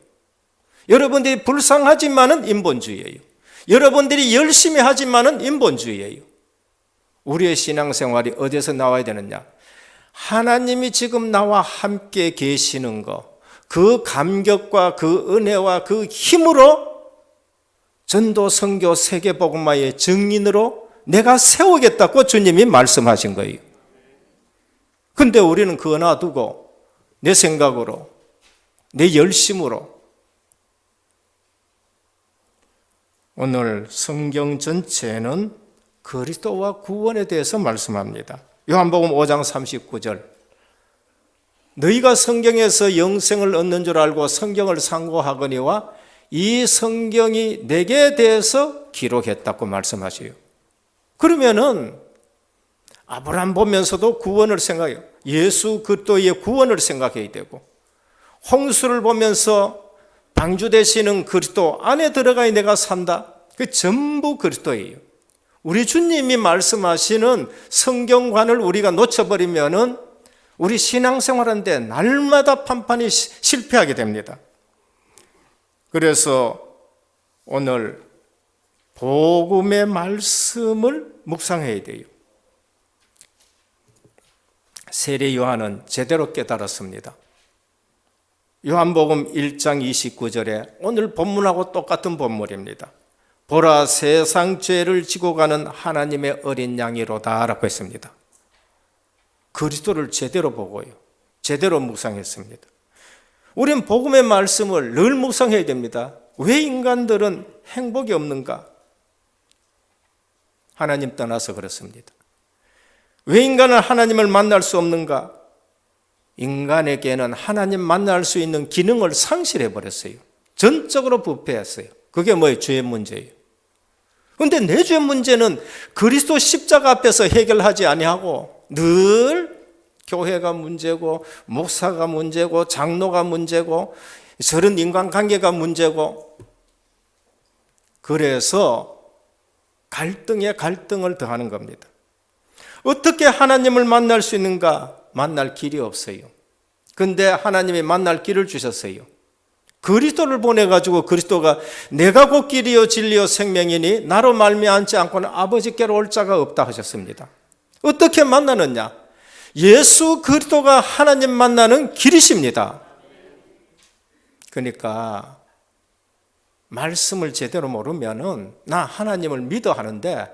여러분들이 불쌍하지만은 인본주의예요. 여러분들이 열심히 하지만은 인본주의예요. 우리의 신앙생활이 어디서 나와야 되느냐? 하나님이 지금 나와 함께 계시는 거, 그 감격과 그 은혜와 그 힘으로 전도, 선교, 세계복음화의 증인으로 내가 세우겠다고 주님이 말씀하신 거예요. 근데 우리는 그거 놔두고 내 생각으로, 내 열심으로 오늘 성경 전체는 그리스도와 구원에 대해서 말씀합니다. 요한복음 5장 39절. 너희가 성경에서 영생을 얻는 줄 알고 성경을 상고하거니와 이 성경이 내게 대해서 기록했다고 말씀하셔요. 그러면은 아브라함 보면서도 구원을 생각해요. 예수 그리스도의 구원을 생각해야 되고, 홍수를 보면서 방주 되시는 그리스도 안에 들어가야 내가 산다. 그 전부 그리스도예요. 우리 주님이 말씀하시는 성경관을 우리가 놓쳐버리면은 우리 신앙생활하는데 날마다 판판이 실패하게 됩니다. 그래서 오늘 복음의 말씀을 묵상해야 돼요. 세례 요한은 제대로 깨달았습니다. 요한복음 1장 29절에 오늘 본문하고 똑같은 본문입니다. 보라, 세상 죄를 지고 가는 하나님의 어린 양이로다 라고 했습니다. 그리스도를 제대로 보고요, 제대로 묵상했습니다. 우린 복음의 말씀을 늘 묵상해야 됩니다. 왜 인간들은 행복이 없는가? 하나님 떠나서 그렇습니다. 왜 인간은 하나님을 만날 수 없는가? 인간에게는 하나님 만날 수 있는 기능을 상실해 버렸어요. 전적으로 부패했어요. 그게 뭐예요? 죄의 문제예요. 그런데 내 죄 문제는 그리스도 십자가 앞에서 해결하지 아니하고 늘 교회가 문제고 목사가 문제고 장로가 문제고 저런 인간관계가 문제고, 그래서 갈등에 갈등을 더하는 겁니다. 어떻게 하나님을 만날 수 있는가? 만날 길이 없어요. 근데 하나님이 만날 길을 주셨어요. 그리스도를 보내가지고 그리스도가 내가 곧 길이요 진리요 생명이니 나로 말미암지 않고는 아버지께로 올 자가 없다 하셨습니다. 어떻게 만나느냐? 예수 그리스도가 하나님 만나는 길이십니다. 그러니까 말씀을 제대로 모르면은 나 하나님을 믿어 하는데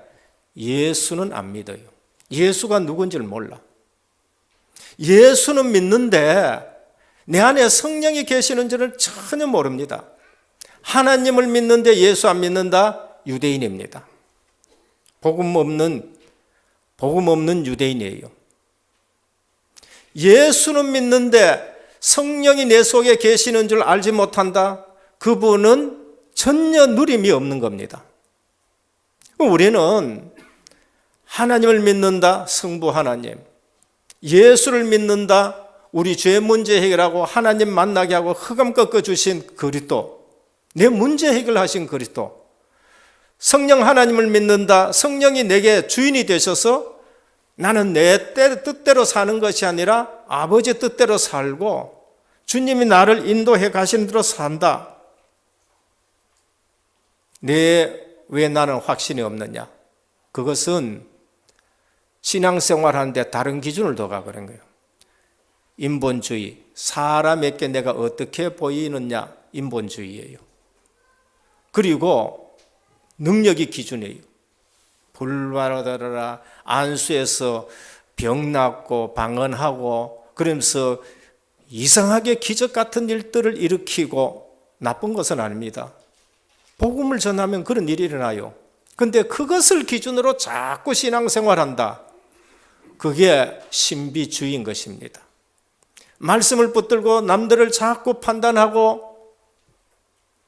예수는 안 믿어요. 예수가 누군지를 몰라. 예수는 믿는데 내 안에 성령이 계시는 줄을 전혀 모릅니다. 하나님을 믿는데 예수 안 믿는다? 유대인입니다. 복음 없는 유대인이에요. 예수는 믿는데 성령이 내 속에 계시는 줄 알지 못한다? 그분은 전혀 누림이 없는 겁니다. 우리는 하나님을 믿는다, 성부 하나님. 예수를 믿는다, 우리 죄 문제 해결하고 하나님 만나게 하고 흑암 꺾어주신 그리스도, 내 문제 해결하신 그리스도. 성령 하나님을 믿는다, 성령이 내게 주인이 되셔서 나는 내 뜻대로 사는 것이 아니라 아버지 뜻대로 살고 주님이 나를 인도해 가시는 대로 산다. 왜 나는 확신이 없느냐? 그것은 신앙생활하는데 다른 기준을 둬가 그런 거예요. 인본주의, 사람에게 내가 어떻게 보이느냐, 인본주의예요. 그리고 능력이 기준이에요. 불바라더라 안수해서 병 낫고 방언하고 그러면서 이상하게 기적 같은 일들을 일으키고 나쁜 것은 아닙니다. 복음을 전하면 그런 일이 일어나요. 근데 그것을 기준으로 자꾸 신앙생활한다. 그게 신비주의인 것입니다. 말씀을 붙들고 남들을 자꾸 판단하고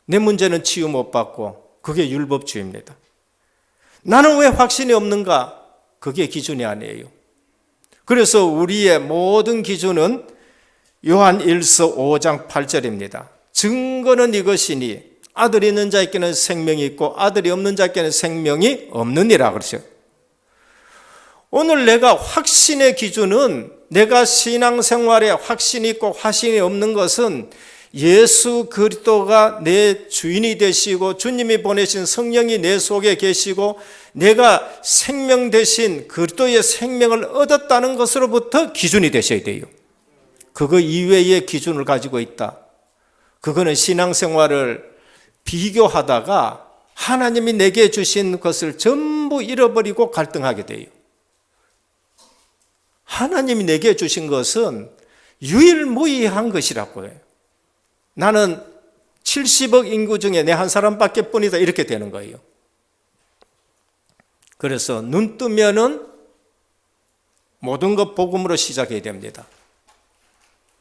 내 문제는 치유 못 받고 그게 율법주의입니다. 나는 왜 확신이 없는가? 그게 기준이 아니에요. 그래서 우리의 모든 기준은 요한 1서 5장 8절입니다. 증거는 이것이니 아들이 있는 자에게는 생명이 있고 아들이 없는 자에게는 생명이 없느니라 그러죠. 오늘 내가 확신의 기준은 내가 신앙생활에 확신이 있고 확신이 없는 것은 예수 그리스도가 내 주인이 되시고 주님이 보내신 성령이 내 속에 계시고 내가 생명 대신 그리스도의 생명을 얻었다는 것으로부터 기준이 되셔야 돼요. 그거 이외의 기준을 가지고 있다. 그거는 신앙생활을 비교하다가 하나님이 내게 주신 것을 전부 잃어버리고 갈등하게 돼요. 하나님이 내게 주신 것은 유일무이한 것이라고 해요. 나는 70억 인구 중에 내 한 사람밖에 뿐이다 이렇게 되는 거예요. 그래서 눈 뜨면은 모든 것 복음으로 시작해야 됩니다.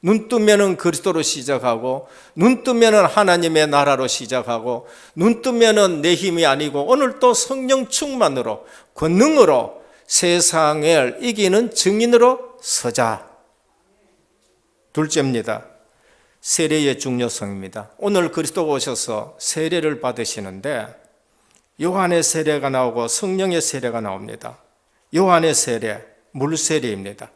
눈 뜨면은 그리스도로 시작하고 눈 뜨면은 하나님의 나라로 시작하고 눈 뜨면은 내 힘이 아니고 오늘 또 성령 충만으로 권능으로 세상을 이기는 증인으로 서자. 둘째입니다. 세례의 중요성입니다. 오늘 그리스도가 오셔서 세례를 받으시는데 요한의 세례가 나오고 성령의 세례가 나옵니다. 요한의 세례, 물세례입니다.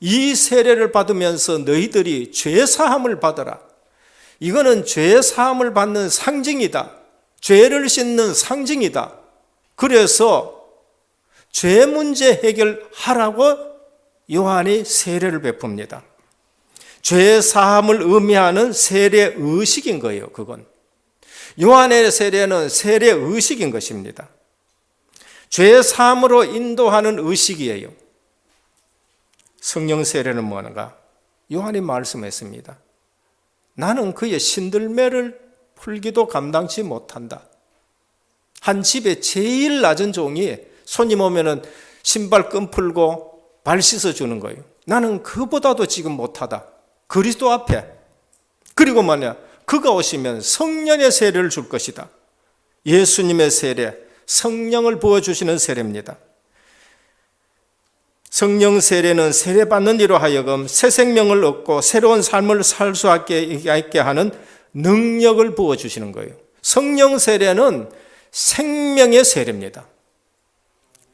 이 세례를 받으면서 너희들이 죄사함을 받아라. 이거는 죄사함을 받는 상징이다. 죄를 씻는 상징이다. 그래서 죄 문제 해결하라고 요한이 세례를 베풉니다. 죄사함을 의미하는 세례 의식인 거예요. 그건 요한의 세례는 세례 의식인 것입니다. 죄사함으로 인도하는 의식이에요. 성령 세례는 뭐는가? 요한이 말씀했습니다. 나는 그의 신들매를 풀기도 감당치 못한다. 한 집에 제일 낮은 종이 손님 오면은 신발 끈 풀고 발 씻어주는 거예요. 나는 그보다도 지금 못하다. 그리스도 앞에. 그리고 뭐냐? 그가 오시면 성령의 세례를 줄 것이다. 예수님의 세례, 성령을 부어주시는 세례입니다. 성령 세례는 세례받는 이로 하여금 새 생명을 얻고 새로운 삶을 살 수 있게 하는 능력을 부어주시는 거예요. 성령 세례는 생명의 세례입니다.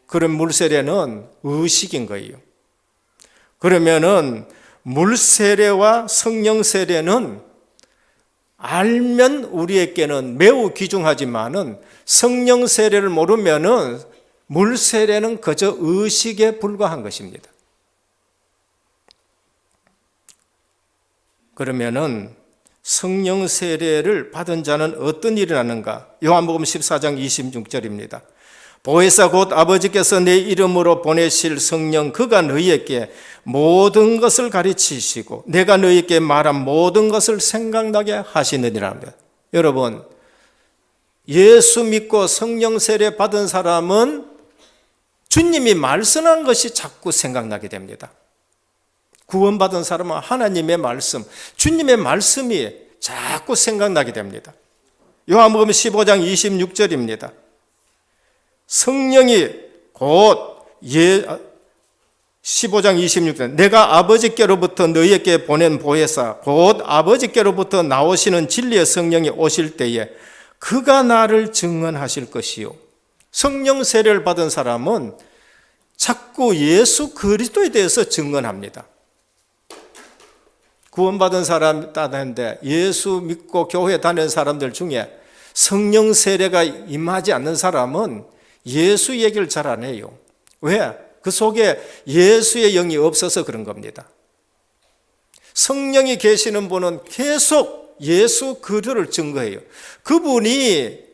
그런 물세례는 의식인 거예요. 그러면은 물세례와 성령 세례는 알면 우리에게는 매우 귀중하지만은 성령 세례를 모르면은 물 세례는 그저 의식에 불과한 것입니다. 그러면은 성령 세례를 받은 자는 어떤 일이 나는가? 요한복음 14장 26절입니다. 보혜사 곧 아버지께서 내 이름으로 보내실 성령 그가 너희에게 모든 것을 가르치시고 내가 너희에게 말한 모든 것을 생각나게 하시느니라. 여러분, 예수 믿고 성령 세례 받은 사람은 주님이 말씀한 것이 자꾸 생각나게 됩니다. 구원받은 사람은 하나님의 말씀, 주님의 말씀이 자꾸 생각나게 됩니다. 요한복음 15장 26절입니다. 성령이 곧 15장 26절 내가 아버지께로부터 너희에게 보낸 보혜사 곧 아버지께로부터 나오시는 진리의 성령이 오실 때에 그가 나를 증언하실 것이요. 성령 세례를 받은 사람은 자꾸 예수 그리스도에 대해서 증언합니다. 구원받은 사람 따는데 예수 믿고 교회 다니는 사람들 중에 성령 세례가 임하지 않는 사람은 예수 얘기를 잘 안 해요. 왜? 그 속에 예수의 영이 없어서 그런 겁니다. 성령이 계시는 분은 계속 예수 그리스도를 증거해요. 그분에게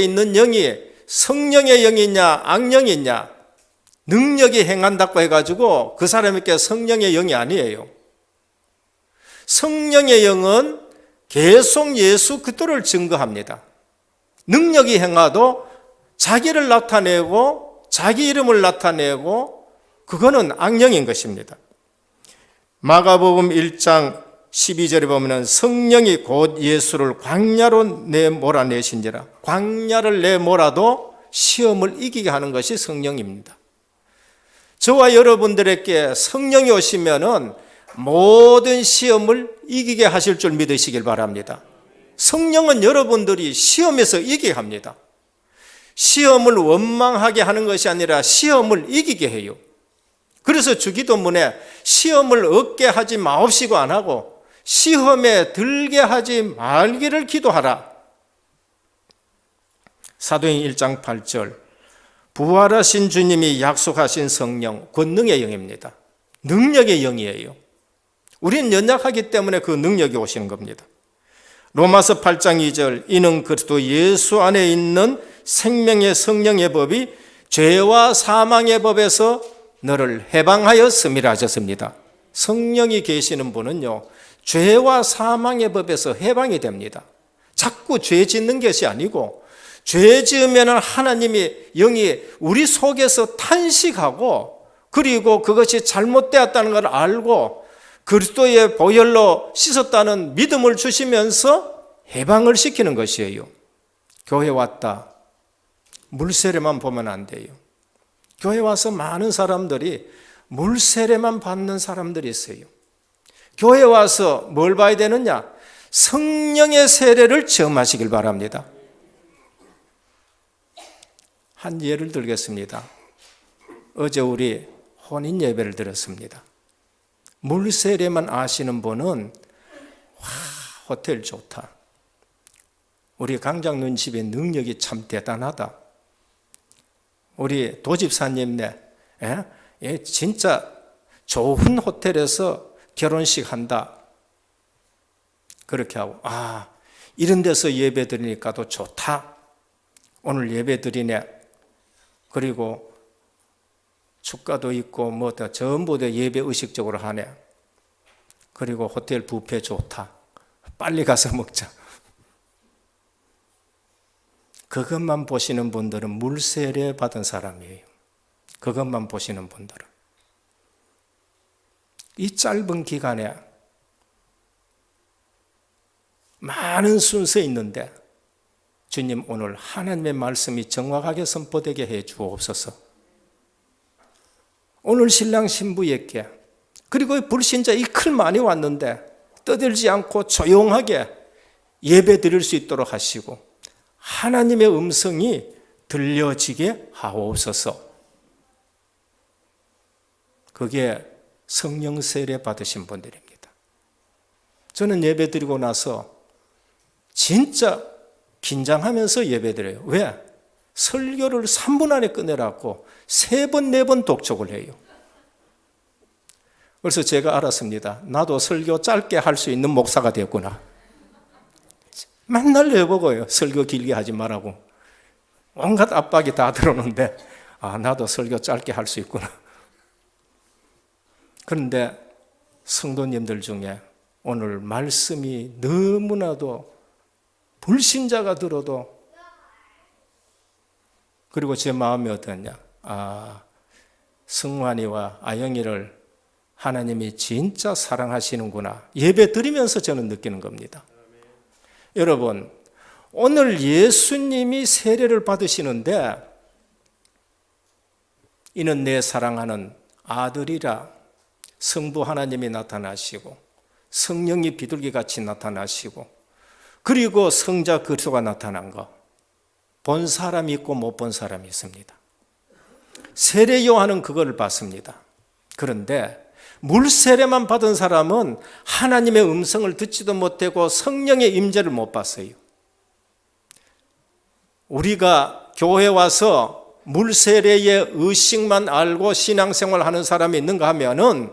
있는 영이 성령의 영이냐 악령이냐 능력이 행한다고 해가지고 그 사람에게 성령의 영이 아니에요. 성령의 영은 계속 예수 그리스도를 증거합니다. 능력이 행하도 자기를 나타내고 자기 이름을 나타내고 그거는 악령인 것입니다. 마가복음 1장 12절에 보면 성령이 곧 예수를 광야로 내몰아내신지라. 광야를 내몰아도 시험을 이기게 하는 것이 성령입니다. 저와 여러분들에게 성령이 오시면은 모든 시험을 이기게 하실 줄 믿으시길 바랍니다. 성령은 여러분들이 시험에서 이기게 합니다. 시험을 원망하게 하는 것이 아니라 시험을 이기게 해요. 그래서 주기도문에 시험을 얻게 하지 마옵시고 안 하고 시험에 들게 하지 말기를 기도하라. 사도행 1장 8절 부활하신 주님이 약속하신 성령 권능의 영입니다. 능력의 영이에요. 우리는 연약하기 때문에 그 능력이 오시는 겁니다. 로마서 8장 2절 이는 그리스도 예수 안에 있는 생명의 성령의 법이 죄와 사망의 법에서 너를 해방하였음이라 하셨습니다. 성령이 계시는 분은요 죄와 사망의 법에서 해방이 됩니다. 자꾸 죄 짓는 것이 아니고 죄 지으면 하나님이 영이 우리 속에서 탄식하고 그리고 그것이 잘못되었다는 걸 알고 그리스도의 보혈로 씻었다는 믿음을 주시면서 해방을 시키는 것이에요. 교회 왔다. 물세례만 보면 안 돼요. 교회 와서 많은 사람들이 물세례만 받는 사람들이 있어요. 교회 와서 뭘 봐야 되느냐? 성령의 세례를 체험하시길 바랍니다. 한 예를 들겠습니다. 어제 우리 혼인 예배를 드렸습니다. 물세례만 아시는 분은 호텔 좋다. 우리 강장님 집의 능력이 참 대단하다. 우리 도집사님네 진짜 좋은 호텔에서 결혼식 한다. 그렇게 하고 이런 데서 예배 드리니까 더 좋다. 오늘 예배 드리네. 그리고 축가도 있고 다 전부 다 예배 의식적으로 하네. 그리고 호텔 뷔페 좋다. 빨리 가서 먹자. 그것만 보시는 분들은 물세례 받은 사람이에요. 그것만 보시는 분들은. 이 짧은 기간에 많은 순서 있는데 주님 오늘 하나님의 말씀이 정확하게 선포되게 해 주옵소서. 오늘 신랑 신부에게 그리고 불신자 이클 많이 왔는데 떠들지 않고 조용하게 예배 드릴 수 있도록 하시고 하나님의 음성이 들려지게 하옵소서. 그게 성령 세례 받으신 분들입니다. 저는 예배 드리고 나서 진짜 긴장하면서 예배 드려요. 왜? 설교를 3분 안에 끝내라고 3번, 4번 독촉을 해요. 그래서 제가 알았습니다. 나도 설교 짧게 할 수 있는 목사가 됐구나. 맨날 내보고요. 설교 길게 하지 말라고. 온갖 압박이 다 들어오는데 나도 설교 짧게 할 수 있구나. 그런데 성도님들 중에 오늘 말씀이 너무나도 불신자가 들어도 그리고 제 마음이 어떠냐. 승환이와 아영이를 하나님이 진짜 사랑하시는구나. 예배 드리면서 저는 느끼는 겁니다. 여러분, 오늘 예수님이 세례를 받으시는데 이는 내 사랑하는 아들이라 성부 하나님이 나타나시고 성령이 비둘기같이 나타나시고 그리고 성자 그리스도가 나타난 거 본 사람이 있고 못 본 사람이 있습니다. 세례 요한은 그걸 봤습니다. 그런데 물 세례만 받은 사람은 하나님의 음성을 듣지도 못하고 성령의 임재를 못 봤어요. 우리가 교회 와서 물 세례의 의식만 알고 신앙생활 하는 사람이 있는가 하면은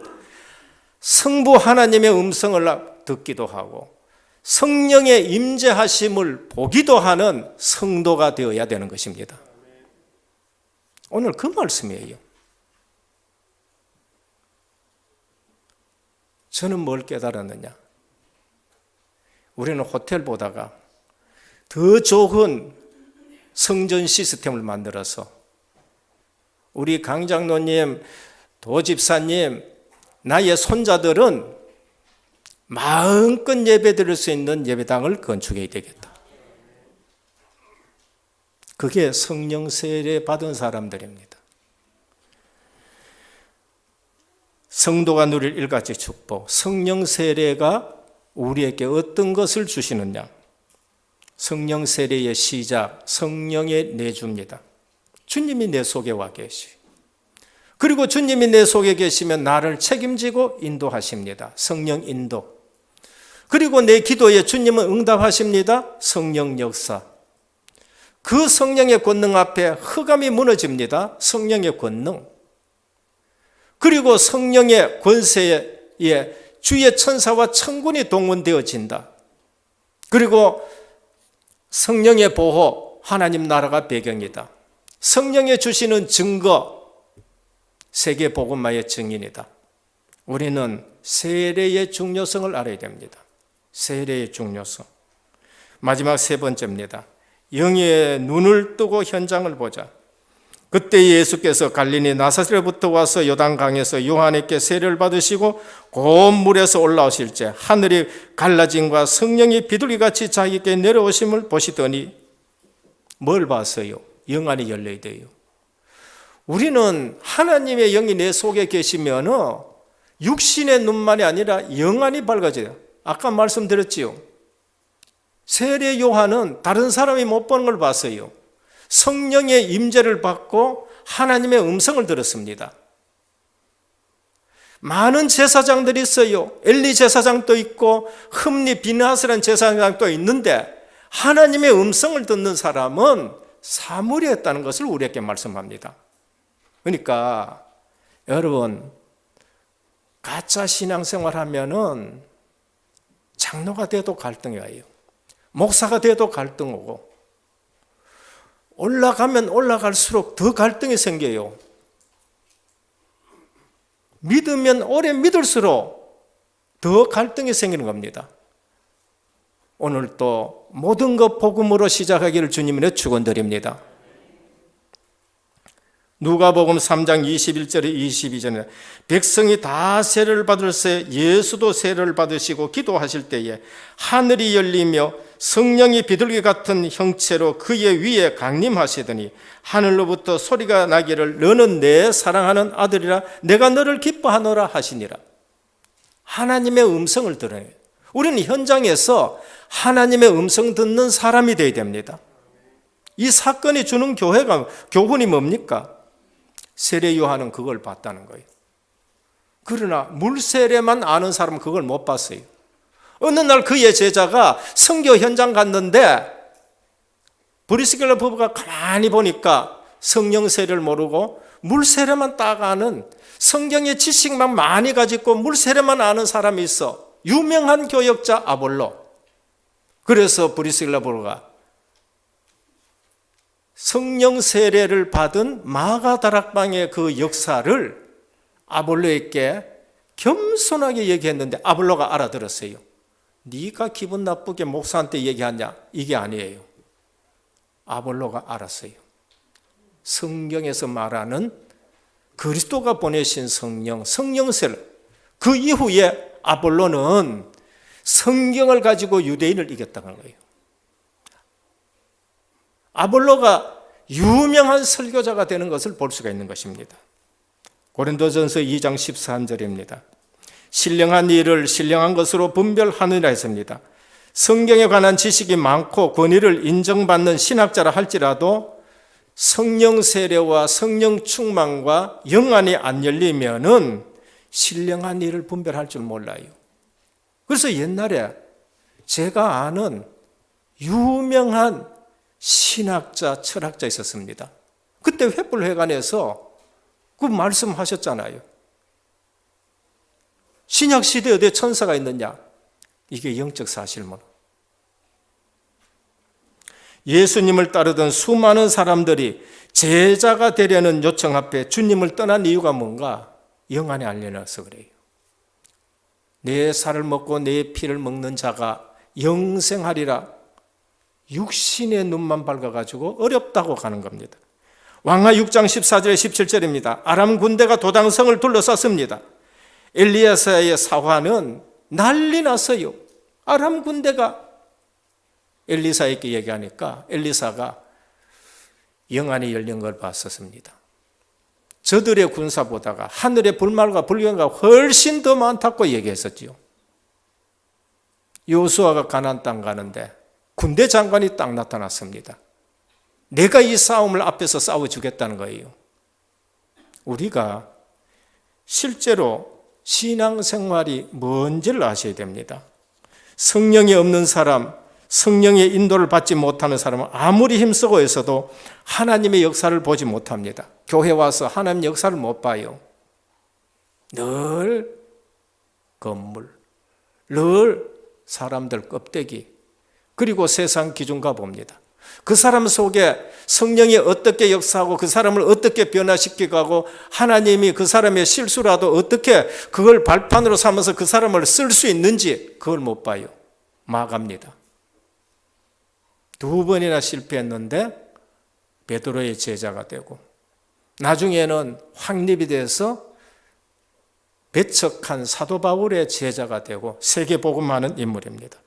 성부 하나님의 음성을 듣기도 하고 성령의 임재하심을 보기도 하는 성도가 되어야 되는 것입니다. 오늘 그 말씀이에요. 저는 뭘 깨달았느냐? 우리는 호텔 보다가 더 좋은 성전 시스템을 만들어서 우리 강장로님, 도집사님, 나의 손자들은 마음껏 예배 드릴 수 있는 예배당을 건축해야 되겠다. 그게 성령 세례 받은 사람들입니다. 성도가 누릴 일가지 축복, 성령 세례가 우리에게 어떤 것을 주시느냐? 성령 세례의 시작, 성령의 내주입니다. 주님이 내 속에 와 계시. 그리고 주님이 내 속에 계시면 나를 책임지고 인도하십니다. 성령 인도. 그리고 내 기도에 주님은 응답하십니다. 성령 역사. 그 성령의 권능 앞에 흑암이 무너집니다. 성령의 권능. 그리고 성령의 권세에 주의 천사와 천군이 동원되어진다. 그리고 성령의 보호, 하나님 나라가 배경이다. 성령의 주시는 증거, 세계 복음화의 증인이다. 우리는 세례의 중요성을 알아야 됩니다. 세례의 중요성. 마지막 세 번째입니다. 영의 눈을 뜨고 현장을 보자. 그때 예수께서 갈릴리 나사렛부터 와서 요단강에서 요한에게 세례를 받으시고 고운 물에서 올라오실때 하늘이 갈라짐과 성령이 비둘기같이 자기에게 내려오심을 보시더니 뭘 봤어요? 영안이 열려야 돼요. 우리는 하나님의 영이 내 속에 계시면 육신의 눈만이 아니라 영안이 밝아져요. 아까 말씀드렸지요. 세례 요한은 다른 사람이 못 보는 걸 봤어요. 성령의 임재를 받고 하나님의 음성을 들었습니다. 많은 제사장들이 있어요. 엘리 제사장도 있고 흠니 비나스라는 제사장도 있는데 하나님의 음성을 듣는 사람은 사무리였다는 것을 우리에게 말씀합니다. 그러니까 여러분, 가짜 신앙생활 하면은 장로가 돼도 갈등이 와요. 목사가 돼도 갈등 오고 올라가면 올라갈수록 더 갈등이 생겨요. 믿으면 오래 믿을수록 더 갈등이 생기는 겁니다. 오늘 또 모든 것 복음으로 시작하기를 주님의 축원드립니다. 누가복음 3장 21절에 22절에 백성이 다 세례를 받을새 예수도 세례를 받으시고 기도하실 때에 하늘이 열리며 성령이 비둘기 같은 형체로 그의 위에 강림하시더니 하늘로부터 소리가 나기를 너는 내 사랑하는 아들이라 내가 너를 기뻐하노라 하시니라. 하나님의 음성을 들어요. 우리는 현장에서 하나님의 음성 듣는 사람이 되어야 됩니다. 이 사건이 주는 교훈이 뭡니까? 세례 요한은 그걸 봤다는 거예요. 그러나 물세례만 아는 사람은 그걸 못 봤어요. 어느 날 그의 제자가 선교 현장 갔는데 브리스길라 부부가 가만히 보니까 성령 세례를 모르고 물 세례만 딱 아는, 성경의 지식만 많이 가지고 물 세례만 아는 사람이 있어. 유명한 교역자 아볼로. 그래서 브리스길라 부부가 성령 세례를 받은 마가다락방의 그 역사를 아볼로에게 겸손하게 얘기했는데 아볼로가 알아들었어요. 네가 기분 나쁘게 목사한테 얘기하냐? 이게 아니에요. 아볼로가 알았어요. 성경에서 말하는 그리스도가 보내신 성령, 성령 세례. 그 이후에 아볼로는 성경을 가지고 유대인을 이겼다는 거예요. 아볼로가 유명한 설교자가 되는 것을 볼 수가 있는 것입니다. 고린도전서 2장 13절입니다. 신령한 일을 신령한 것으로 분별하느니라 했습니다. 성경에 관한 지식이 많고 권위를 인정받는 신학자라 할지라도 성령 세례와 성령 충만과 영안이 안 열리면은 신령한 일을 분별할 줄 몰라요. 그래서 옛날에 제가 아는 유명한 신학자, 철학자 있었습니다. 그때 횃불회관에서 그 말씀하셨잖아요. 신약 시대에 어디에 천사가 있느냐? 이게 영적 사실문. 예수님을 따르던 수많은 사람들이 제자가 되려는 요청 앞에 주님을 떠난 이유가 뭔가? 영안에 알려놔서 그래요. 내 살을 먹고 내 피를 먹는 자가 영생하리라. 육신의 눈만 밝아가지고 어렵다고 가는 겁니다. 왕하 6장 14절에 17절입니다. 아람 군대가 도당성을 둘러쌌습니다. 엘리야사의 사화는 난리 났어요. 아람 군대가 엘리사에게 얘기하니까 엘리사가 영안이 열린 걸 봤었습니다. 저들의 군사보다가 하늘의 불말과 불경가 훨씬 더 많다고 얘기했었지요. 요수아가 가나안 땅 가는데 군대 장관이 딱 나타났습니다. 내가 이 싸움을 앞에서 싸워주겠다는 거예요. 우리가 실제로 신앙생활이 뭔지를 아셔야 됩니다. 성령이 없는 사람, 성령의 인도를 받지 못하는 사람은 아무리 힘쓰고 있어도 하나님의 역사를 보지 못합니다. 교회 와서 하나님 역사를 못 봐요. 늘 건물, 늘 사람들 껍데기, 그리고 세상 기준과 봅니다. 그 사람 속에 성령이 어떻게 역사하고 그 사람을 어떻게 변화시키고 하나님이 그 사람의 실수라도 어떻게 그걸 발판으로 삼아서 그 사람을 쓸 수 있는지 그걸 못 봐요. 막합니다. 2번이나 실패했는데 베드로의 제자가 되고 나중에는 확립이 돼서 배척한 사도 바울의 제자가 되고 세계복음하는 인물입니다.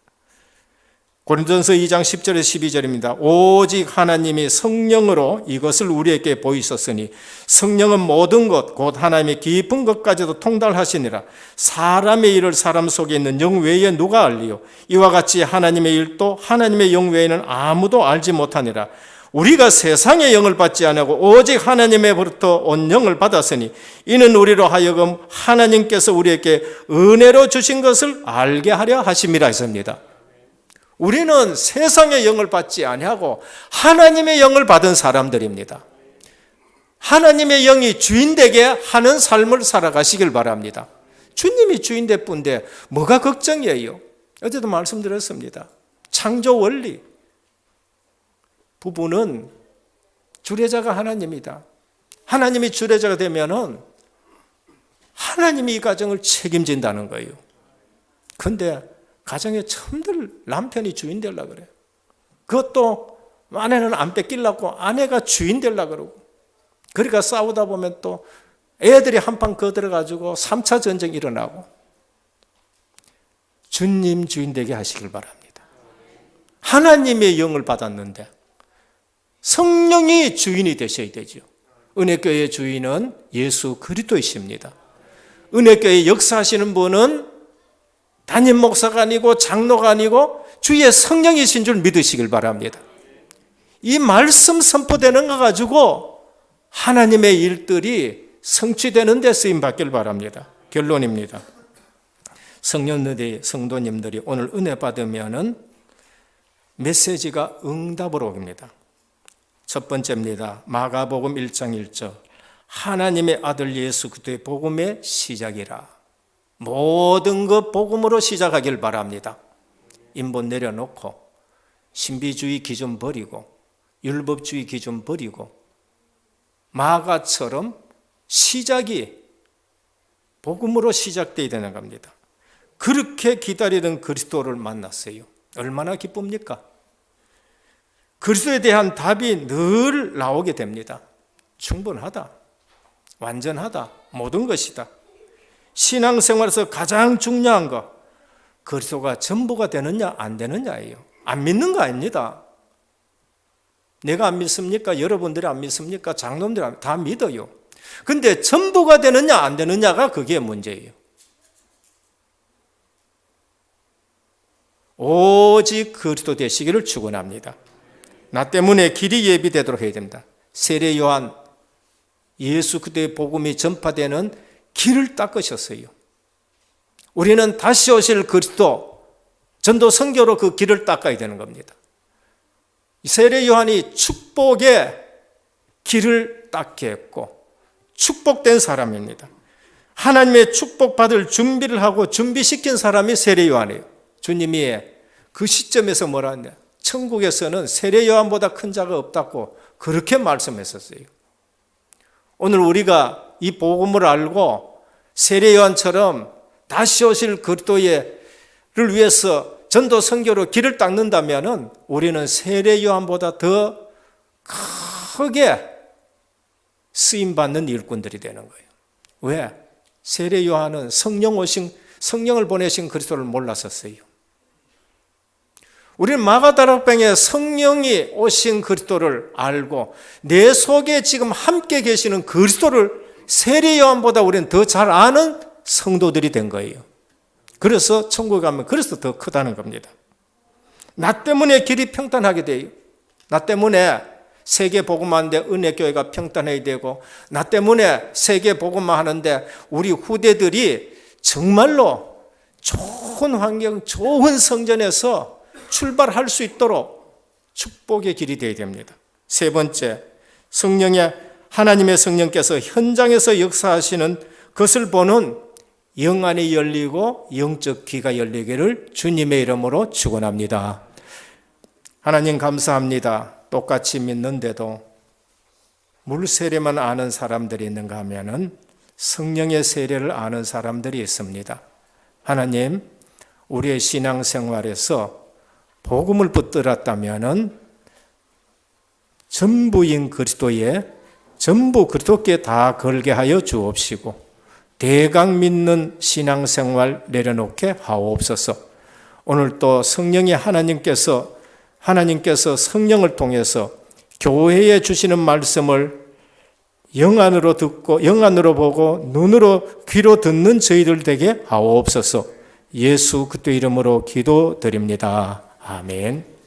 고린도전서 2장 10절에서 12절입니다. 오직 하나님이 성령으로 이것을 우리에게 보이셨으니 성령은 모든 것 곧 하나님의 깊은 것까지도 통달하시니라. 사람의 일을 사람 속에 있는 영 외에 누가 알리요? 이와 같이 하나님의 일도 하나님의 영 외에는 아무도 알지 못하니라. 우리가 세상의 영을 받지 아니하고 오직 하나님의로부터 온 영을 받았으니 이는 우리로 하여금 하나님께서 우리에게 은혜로 주신 것을 알게 하려 하심이라 했습니다. 우리는 세상의 영을 받지 아니하고 하나님의 영을 받은 사람들입니다. 하나님의 영이 주인되게 하는 삶을 살아가시길 바랍니다. 주님이 주인될 뿐인데 뭐가 걱정이에요? 어제도 말씀드렸습니다. 창조 원리. 부부는 주례자가 하나님이다. 하나님이 주례자가 되면은 하나님이 이 가정을 책임진다는 거예요. 그런데 가정에 처음들 남편이 주인 되려고 그래요. 그것도 아내는 안 뺏기려고 아내가 주인 되려고 그러고. 그러니까 싸우다 보면 또 애들이 한판 거들어가지고 3차 전쟁이 일어나고. 주님 주인 되게 하시길 바랍니다. 하나님의 영을 받았는데 성령이 주인이 되셔야 되죠. 은혜교회의 주인은 예수 그리스도이십니다. 은혜교회 역사하시는 분은 담임 목사가 아니고 장로가 아니고 주의 성령이신 줄 믿으시길 바랍니다. 이 말씀 선포되는 거 가지고 하나님의 일들이 성취되는 데 쓰임받길 바랍니다. 결론입니다. 성도님들이 오늘 은혜 받으면은 메시지가 응답으로 옵니다. 첫 번째입니다. 마가복음 1장 1절. 하나님의 아들 예수 그리스도의 복음의 시작이라. 모든 것 복음으로 시작하길 바랍니다. 인본 내려놓고 신비주의 기준 버리고 율법주의 기준 버리고 마가처럼 시작이 복음으로 시작되어야 되는 겁니다. 그렇게 기다리던 그리스도를 만났어요. 얼마나 기쁩니까? 그리스도에 대한 답이 늘 나오게 됩니다. 충분하다, 완전하다, 모든 것이다. 신앙생활에서 가장 중요한 거, 그리스도가 전부가 되느냐 안 되느냐예요. 안 믿는 거 아닙니다. 내가 안 믿습니까? 여러분들이 안 믿습니까? 장로님들이 다 믿어요. 근데 전부가 되느냐 안 되느냐가 그게 문제예요. 오직 그리스도 되시기를 축원합니다. 나 때문에 길이 예비되도록 해야 됩니다. 세례 요한 예수 그리스도의 복음이 전파되는 길을 닦으셨어요. 우리는 다시 오실 그리스도 전도 선교로 그 길을 닦아야 되는 겁니다. 세례 요한이 축복의 길을 닦게 했고 축복된 사람입니다. 하나님의 축복받을 준비를 하고 준비시킨 사람이 세례 요한이에요. 주님이 그 시점에서 뭐라 했냐? 천국에서는 세례 요한보다 큰 자가 없다고 그렇게 말씀했었어요. 오늘 우리가 이 복음을 알고 세례 요한처럼 다시 오실 그리스도를 위해서 전도 선교로 길을 닦는다면 우리는 세례 요한보다 더 크게 쓰임받는 일꾼들이 되는 거예요. 왜? 세례 요한은 성령을 보내신 그리스도를 몰랐었어요. 우리는 마가다락방에 성령이 오신 그리스도를 알고 내 속에 지금 함께 계시는 그리스도를 세례 요한보다 우리는 더 잘 아는 성도들이 된 거예요. 그래서 천국에 가면 그래서 더 크다는 겁니다. 나 때문에 길이 평탄하게 돼요. 나 때문에 세계 복음만 하는데 은혜교회가 평탄해야 되고, 나 때문에 세계 복음만 하는데 우리 후대들이 정말로 좋은 환경, 좋은 성전에서 출발할 수 있도록 축복의 길이 되어야 됩니다. 세 번째, 하나님의 성령께서 현장에서 역사하시는 것을 보는 영안이 열리고 영적 귀가 열리기를 주님의 이름으로 축원합니다. 하나님 감사합니다. 똑같이 믿는데도 물세례만 아는 사람들이 있는가 하면은 성령의 세례를 아는 사람들이 있습니다. 하나님, 우리의 신앙생활에서 복음을 붙들었다면은 전부인 그리스도에 전부 그리스도께 다 걸게 하여 주옵시고 대강 믿는 신앙생활 내려놓게 하옵소서. 오늘 또 성령의 하나님께서 성령을 통해서 교회에 주시는 말씀을 영안으로 듣고 영안으로 보고 눈으로 귀로 듣는 저희들 되게 하옵소서. 예수 그리스도 이름으로 기도드립니다. 아멘.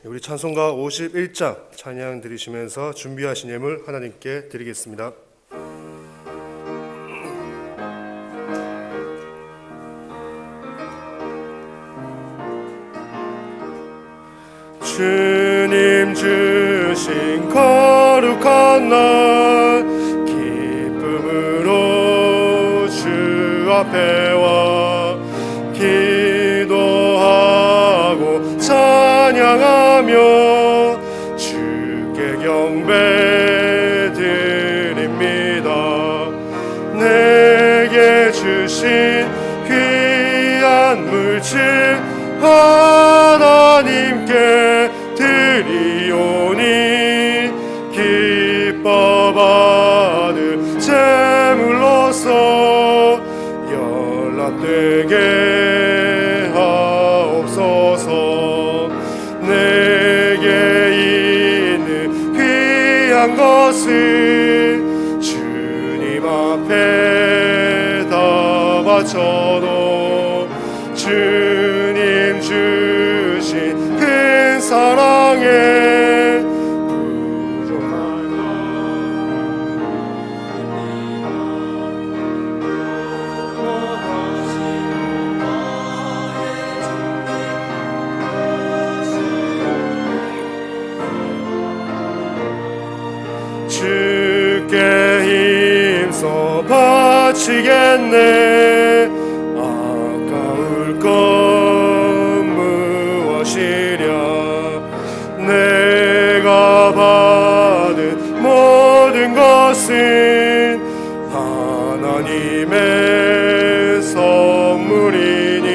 우리 찬송가 51장 찬양 드리시면서 준비하신 예물 하나님께 드리겠습니다. 주님 주신 거룩한 날 기쁨으로 주 앞에 와 기도하고 찬양하며 주께 경배 드립니다. 내게 주신 귀한 물질 하나님께 드리오니 기뻐 받을 제물로서 연락되게 하옵소서. 내게 있는 귀한 것을 주님 앞에 다 바쳐도 주님 주신 큰 사랑에 부족한 주께 힘써 바치겠네. 아까울 것 무엇이랴. 내가 받은 모든 것은 하나님의 선물이니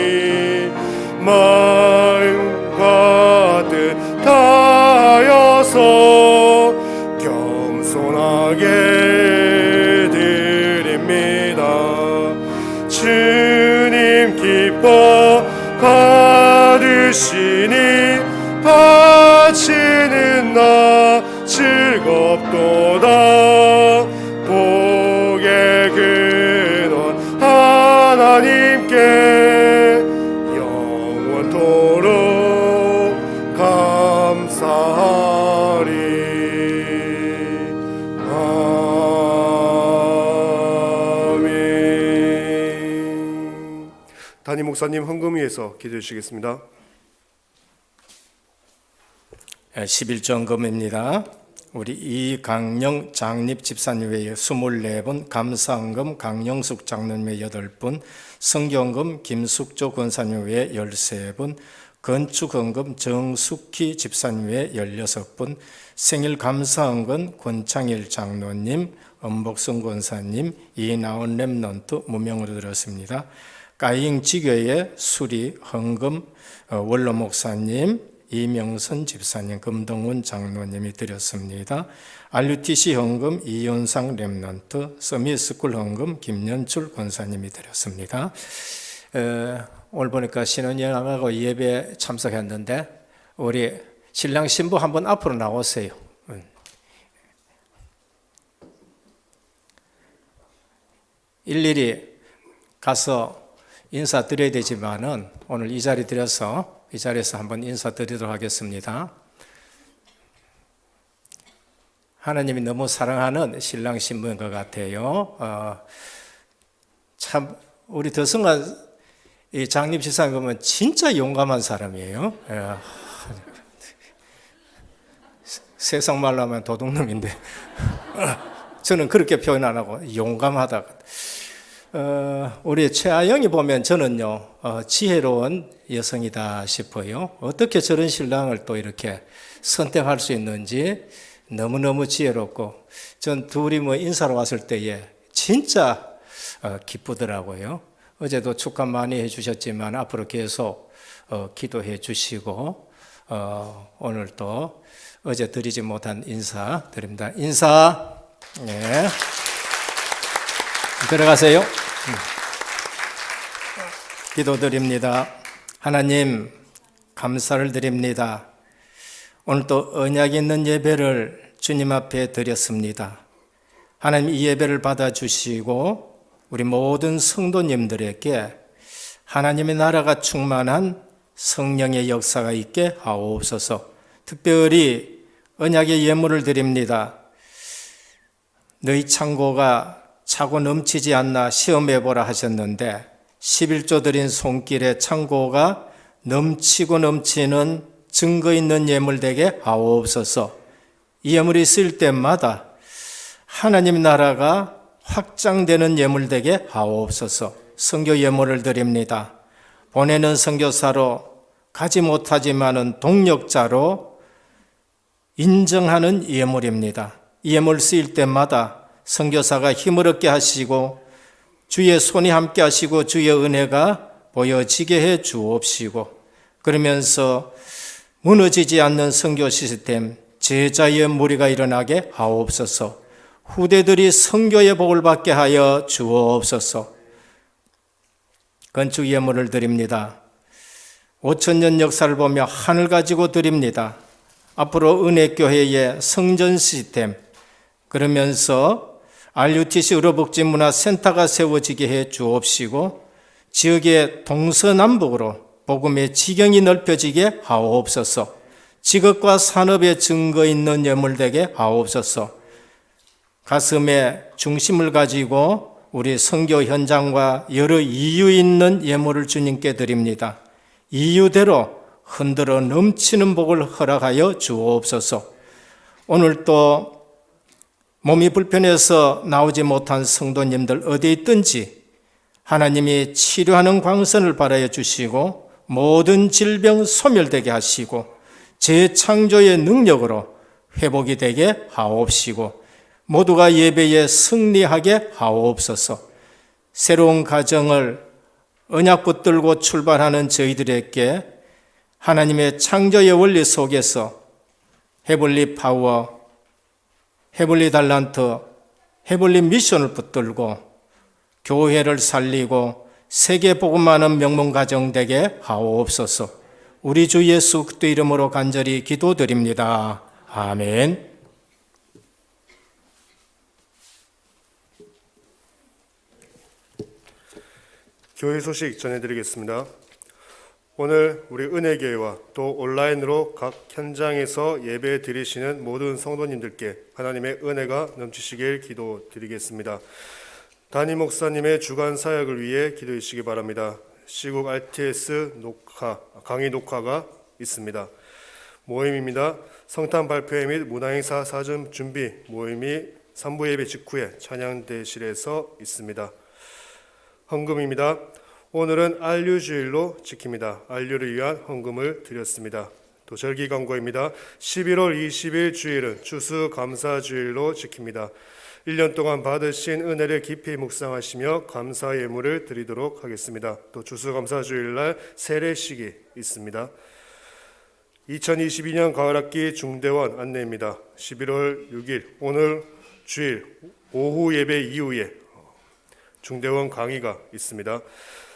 마음과 뜻 다하여서 겸손하게 드립니다. 주님 기뻐 받으시니 바치는 나 즐겁도다. 복의 근원 하나님께 영원토록 감사하리. 아멘. 담임 목사님 헌금 위에서 기도해 주시겠습니다. 11조헌금입니다. 우리 이강영 장립 집사님 외에 24분, 감사헌금 강영숙 장로님 외에 8분, 성경헌금 김숙조 권사님 외에 13분, 건축헌금 정숙희 집사님 외에 16분, 생일 감사헌금 권창일 장로님, 엄복성 권사님, 이나온 렘넌트 무명으로 들었습니다. 까잉 지교회 수리 헌금 원로 목사님, 이명선 집사님, 금동훈 장로님이 드렸습니다. RUTC 헌금 이윤상 렘넌트, 서밋스쿨 헌금 김연출 권사님이 드렸습니다. 오늘 보니까 신혼여행하고 예배 참석했는데 우리 신랑 신부 한번 앞으로 나오세요. 일일이 가서 인사드려야 되지만은 오늘 이 자리 드려서 이 자리에서 한번 인사드리도록 하겠습니다. 하나님이 너무 사랑하는 신랑 신부인 것 같아요. 참 우리 더승환 이 장립 집사님 보면 진짜 용감한 사람이에요. 세상 말로 하면 도둑놈인데 저는 그렇게 표현 안 하고 용감하다. 우리 최아영이 보면 저는요 지혜로운 여성이다 싶어요. 어떻게 저런 신랑을 또 이렇게 선택할 수 있는지 너무너무 지혜롭고, 전 둘이 뭐 인사로 왔을 때에 진짜 기쁘더라고요. 어제도 축하 많이 해주셨지만 앞으로 계속 기도해 주시고, 오늘 또 어제 드리지 못한 인사 드립니다. 인사. 네. 들어가세요. 기도드립니다. 하나님 감사를 드립니다. 오늘 또 언약 있는 예배를 주님 앞에 드렸습니다. 하나님 이 예배를 받아주시고 우리 모든 성도님들에게 하나님의 나라가 충만한 성령의 역사가 있게 하옵소서. 특별히 언약의 예물을 드립니다. 너희 창고가 차고 넘치지 않나 시험해보라 하셨는데 11조 드린 손길에 창고가 넘치고 넘치는 증거 있는 예물 되게 하옵소서. 이 예물이 쓸 때마다 하나님 나라가 확장되는 예물 되게 하옵소서. 선교 예물을 드립니다. 보내는 선교사로 가지 못하지만은 동력자로 인정하는 예물입니다. 이 예물 쓰일 때마다 선교사가 힘을 얻게 하시고 주의 손이 함께 하시고 주의 은혜가 보여지게 해 주옵시고, 그러면서 무너지지 않는 선교 시스템, 제자의 무리가 일어나게 하옵소서. 후대들이 선교의 복을 받게 하여 주옵소서. 건축 예물을 드립니다. 5,000년 역사를 보며 하늘 가지고 드립니다. 앞으로 은혜교회의 성전 시스템, 그러면서 RUTC 의료복지 문화센터가 세워지게 해 주옵시고 지역의 동서남북으로 복음의 지경이 넓혀지게 하옵소서. 직업과 산업에 증거 있는 예물되게 하옵소서. 가슴에 중심을 가지고 우리 선교 현장과 여러 이유 있는 예물을 주님께 드립니다. 이유대로 흔들어 넘치는 복을 허락하여 주옵소서. 오늘 또 몸이 불편해서 나오지 못한 성도님들 어디에 있든지 하나님이 치료하는 광선을 발하여 주시고 모든 질병 소멸되게 하시고 재창조의 능력으로 회복이 되게 하옵시고 모두가 예배에 승리하게 하옵소서. 새로운 가정을 언약 붙들고 출발하는 저희들에게 하나님의 창조의 원리 속에서 헤블리 파워, 헤블리 달란트, 헤블리 미션을 붙들고 교회를 살리고 세계 복음하는 명문 가정 되게 하옵소서. 우리 주 예수 그리스도 이름으로 간절히 기도드립니다. 아멘. 교회 소식 전해드리겠습니다. 오늘 우리 은혜교회와 또 온라인으로 각 현장에서 예배 드리시는 모든 성도님들께 하나님의 은혜가 넘치시길 기도드리겠습니다. 담임 목사님의 주간 사역을 위해 기도해 주시기 바랍니다. 시국 RTS 강의 녹화가 있습니다. 모임입니다. 성탄 발표회 및 문화행사 사전 준비 모임이 3부 예배 직후에 찬양대실에서 있습니다. 헌금입니다. 오늘은 안류주일로 지킵니다. 안류를 위한 헌금을 드렸습니다. 또 절기 광고입니다. 11월 20일 주일은 추수감사주일로 지킵니다. 1년 동안 받으신 은혜를 깊이 묵상하시며 감사 예물을 드리도록 하겠습니다. 또 추수감사주일날 세례식이 있습니다. 2022년 가을학기 중대원 안내입니다. 11월 6일 오늘 주일 오후 예배 이후에 중대원 강의가 있습니다.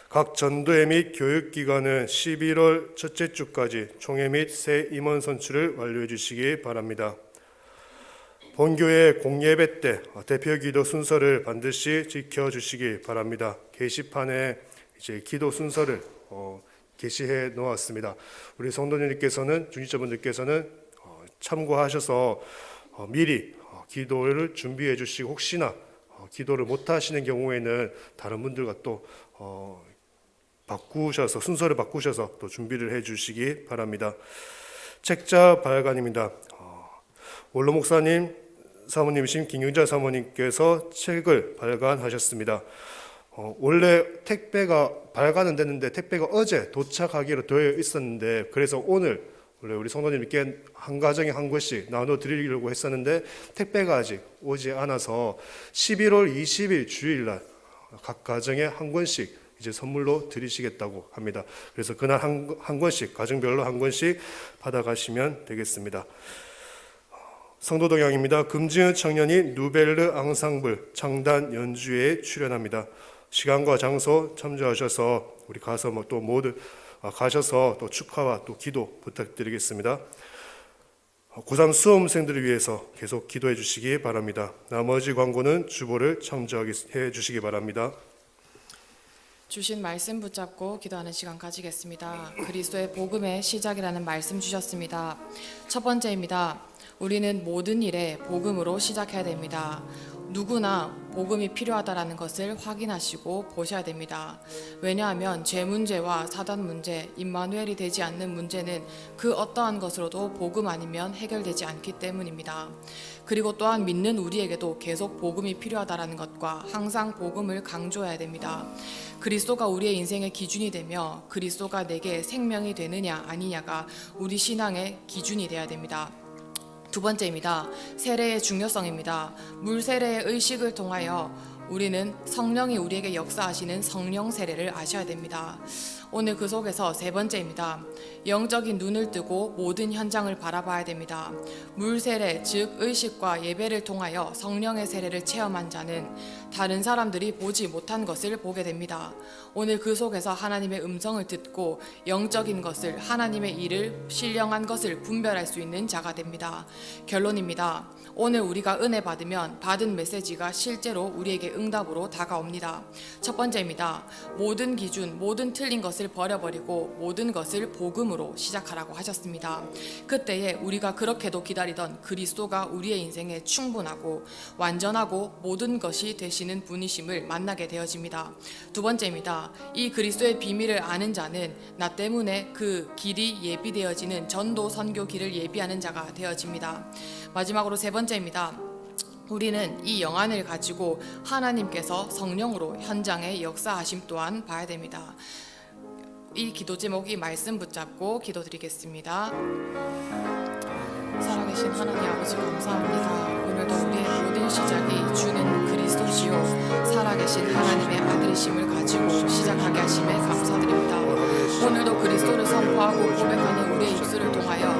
각 전도회 및 교육기관은 11월 첫째 주까지 총회 및 새 임원 선출을 완료해 주시기 바랍니다. 본교회 공예배 때 대표기도 순서를 반드시 지켜주시기 바랍니다. 게시판에 이제 기도 순서를 게시해 놓았습니다. 우리 성도님들께서는 중직자분들께서는 참고하셔서 미리 기도를 준비해 주시고 혹시나 기도를 못 하시는 경우에는 다른 분들과 또 바꾸셔서 순서를 바꾸셔서 또 준비를 해 주시기 바랍니다. 책자 발간입니다. 원로 목사님 사모님이신 김경자 사모님께서 책을 발간하셨습니다. 원래 택배가 발간은 됐는데 택배가 어제 도착하기로 되어 있었는데 그래서 오늘 원래 우리 성도님께 한 가정에 한 권씩 나눠드리려고 했었는데 택배가 아직 오지 않아서 11월 20일 주일날 각 가정에 한 권씩 이제 선물로 드리시겠다고 합니다. 그래서 그날 한 권씩 가정별로 한 권씩 받아가시면 되겠습니다. 성도 동향입니다. 금지은 청년이 누벨르 앙상블 창단 연주회에 출연합니다. 시간과 장소 참조하셔서 우리 가서 또 모두 가셔서 또 축하와 또 기도 부탁드리겠습니다. 고3 수험생들을 위해서 계속 기도해 주시기 바랍니다. 나머지 광고는 주보를 참조해 주시기 바랍니다. 주신 말씀 붙잡고 기도하는 시간 가지겠습니다. 그리스도의 복음의 시작이라는 말씀 주셨습니다. 첫 번째입니다. 우리는 모든 일에 복음으로 시작해야 됩니다. 누구나 복음이 필요하다라는 것을 확인하시고 보셔야 됩니다. 왜냐하면 죄 문제와 사단 문제, 임마누엘이 되지 않는 문제는 그 어떠한 것으로도 복음 아니면 해결되지 않기 때문입니다. 그리고 또한 믿는 우리에게도 계속 복음이 필요하다라는 것과 항상 복음을 강조해야 됩니다. 그리스도가 우리의 인생의 기준이 되며 그리스도가 내게 생명이 되느냐 아니냐가 우리 신앙의 기준이 되어야 됩니다. 두 번째입니다. 세례의 중요성입니다. 물 세례의 의식을 통하여 우리는 성령이 우리에게 역사하시는 성령 세례를 아셔야 됩니다. 오늘 그 속에서 세 번째입니다. 영적인 눈을 뜨고 모든 현장을 바라봐야 됩니다. 물 세례, 즉 의식과 예배를 통하여 성령의 세례를 체험한 자는 다른 사람들이 보지 못한 것을 보게 됩니다. 오늘 그 속에서 하나님의 음성을 듣고 영적인 것을, 하나님의 일을, 신령한 것을 분별할 수 있는 자가 됩니다. 결론입니다. 오늘 우리가 은혜 받으면 받은 메시지가 실제로 우리에게 응답으로 다가옵니다. 첫 번째입니다. 모든 기준, 모든 틀린 것을 버려버리고 모든 것을 복음으로 시작하라고 하셨습니다. 그때에 우리가 그렇게도 기다리던 그리스도가 우리의 인생에 충분하고 완전하고 모든 것이 되시는 분이심을 만나게 되어집니다. 두 번째입니다. 이 그리스도의 비밀을 아는 자는 나 때문에 그 길이 예비되어지는 전도 선교 길을 예비하는 자가 되어집니다. 마지막으로 세 번째입니다. 우리는 이 영안을 가지고 하나님께서 성령으로 현장의 역사하심 또한 봐야 됩니다. 이 기도 제목이 말씀 붙잡고 기도드리겠습니다. 살아계신 하나님 아버지 감사합니다. 오늘도 우리의 모든 시작이 주는 그리스도시요 살아계신 하나님의 아들이심을 가지고 시작하게 하심에 감사드립니다. 오늘도 그리스도를 선포하고 고백하는 우리의 입술을 통하여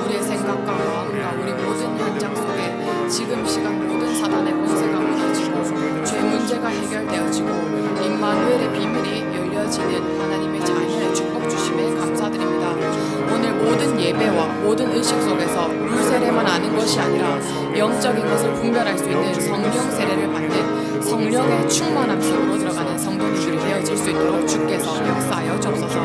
우리의 생각과 마음과 우리 모든 현장 속에 지금 시간 모든 사단의 권세가 무너지고 죄 문제가 해결되어지고 임마누엘의 비밀이 열려지는 하나님의 자녀의 축복 주심에 감사드립니다. 오늘 모든 예배와 모든 의식 속에서 물 세례만 아는 것이 아니라 영적인 것을 분별할 수 있는 성령 세례를 받는 성령의 충만함 속으로 들어가는 성도님들이 되어질 수 있도록 주께서 역사하여 주옵소서.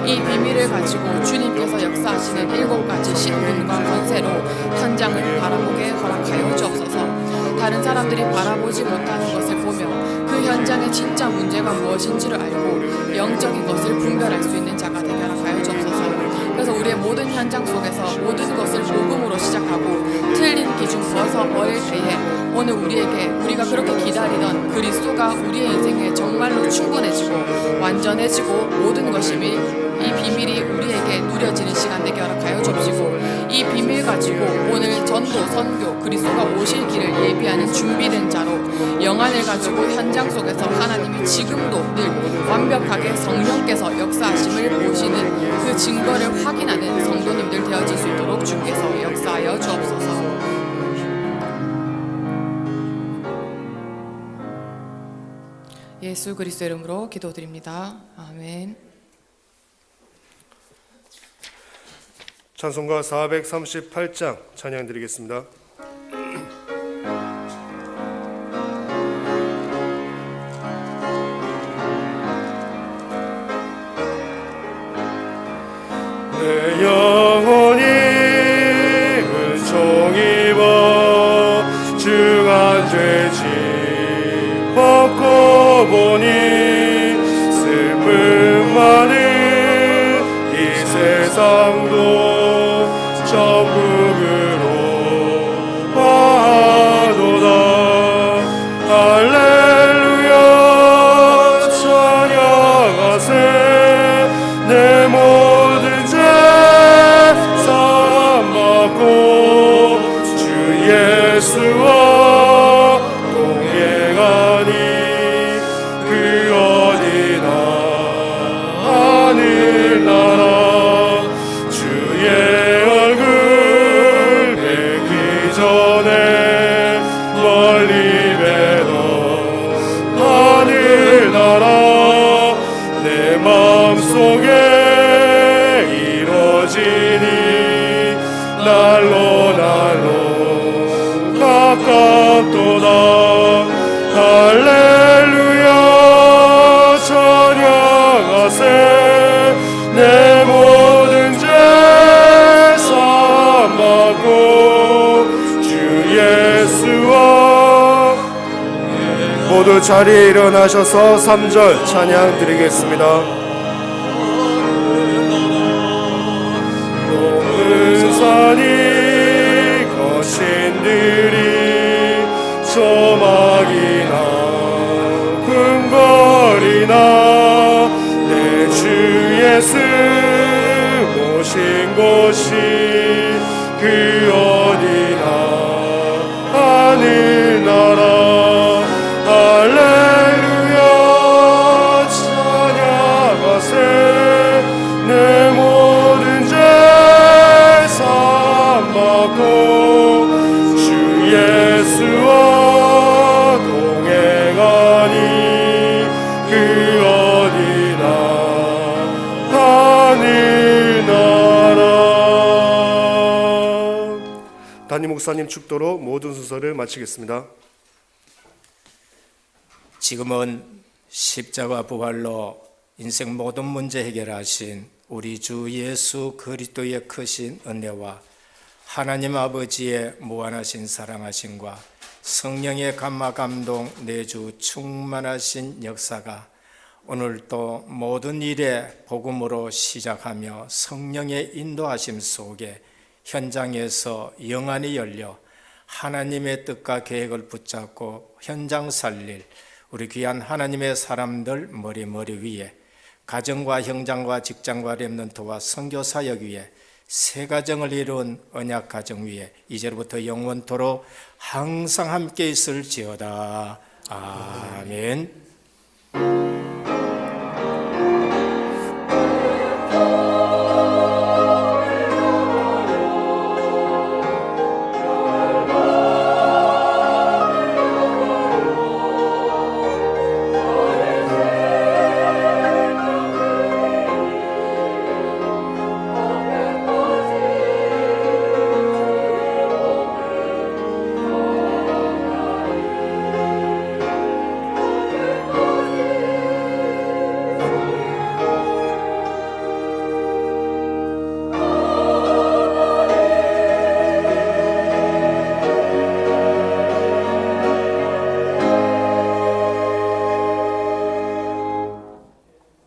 이 비밀을 가지고 주님께서 역사하시는 7가지 신분과 권세로 현장을 바라보게 허락하여 주옵소서. 다른 사람들이 바라보지 못하는 것을 보며 그 현장의 진짜 문제가 무엇인지를 알고 영적인 것을 분별할 수 있는 자가 되게 하여 주옵소서. 그래서 우리의 모든 현장 속에서 모든 것을 복음으로 시작하고 틀린 기준 벗어버릴 때에 오늘 우리에게 우리가 그렇게 기다리던 그리스도가 우리의 인생에 정말로 충분해지고 완전해지고 모든 것이 이 비밀이 우리에게 누려지는 시간 되게 허락하여 주옵시고 이 비밀 가지고 오늘 전도 선교 그리스도가 오실 길을 예비하는 준비된 자로 영안을 가지고 현장 속에서 하나님이 지금도 늘 완벽하게 성령께서 역사하심을 보시는 그 증거를 확인하는 성도님들 되어질 수 있도록 주께서 역사하여 주옵소서. 예수 그리스도 이름으로 기도드립니다. 아멘. 찬송가 438장 찬양 드리겠습니다. 내 영혼이 은총 입어 중한 죄짐 벗고 보니 슬픔 많은 이 세상도 천국으로 와도다. 할렐루야 찬양하세. 내 모든 죄 사함받고 주 예수와 동행하니 그 어디나 하늘나라 속에 이루어지니 날로 가깝도다. 할렐루야 찬양하세. 내 모든 죄 사함받고 주 예수와 모두 자리에 일어나셔서 3절 찬양 드리겠습니다. 산이 거신들이 조막이나 궁궐이나 내 주 예수 모신 곳이 그 어디나 하늘나라. 할렐루야 찬양하세. 내 모든 죄 사함받고 주 예수와 동행하니 그 어디나 하늘나라. 목사님 축도로 모든 순서를 마치겠습니다. 지금은 십자가 부활로 인생 모든 문제 해결하신 우리 주 예수 그리스도의 크신 은혜와 하나님 아버지의 무한하신 사랑하심과 성령의 감화 감동 내주 충만하신 역사가 오늘 또 모든 일에 복음으로 시작하며 성령의 인도하심 속에 현장에서 영안이 열려 하나님의 뜻과 계획을 붙잡고 현장 살릴 우리 귀한 하나님의 사람들 머리 위에 가정과 형장과 직장과 렘넌트와 선교사역 위에 새 가정을 이룬 언약 가정 위에 이제부터 영원토록 항상 함께 있을지어다. 아멘.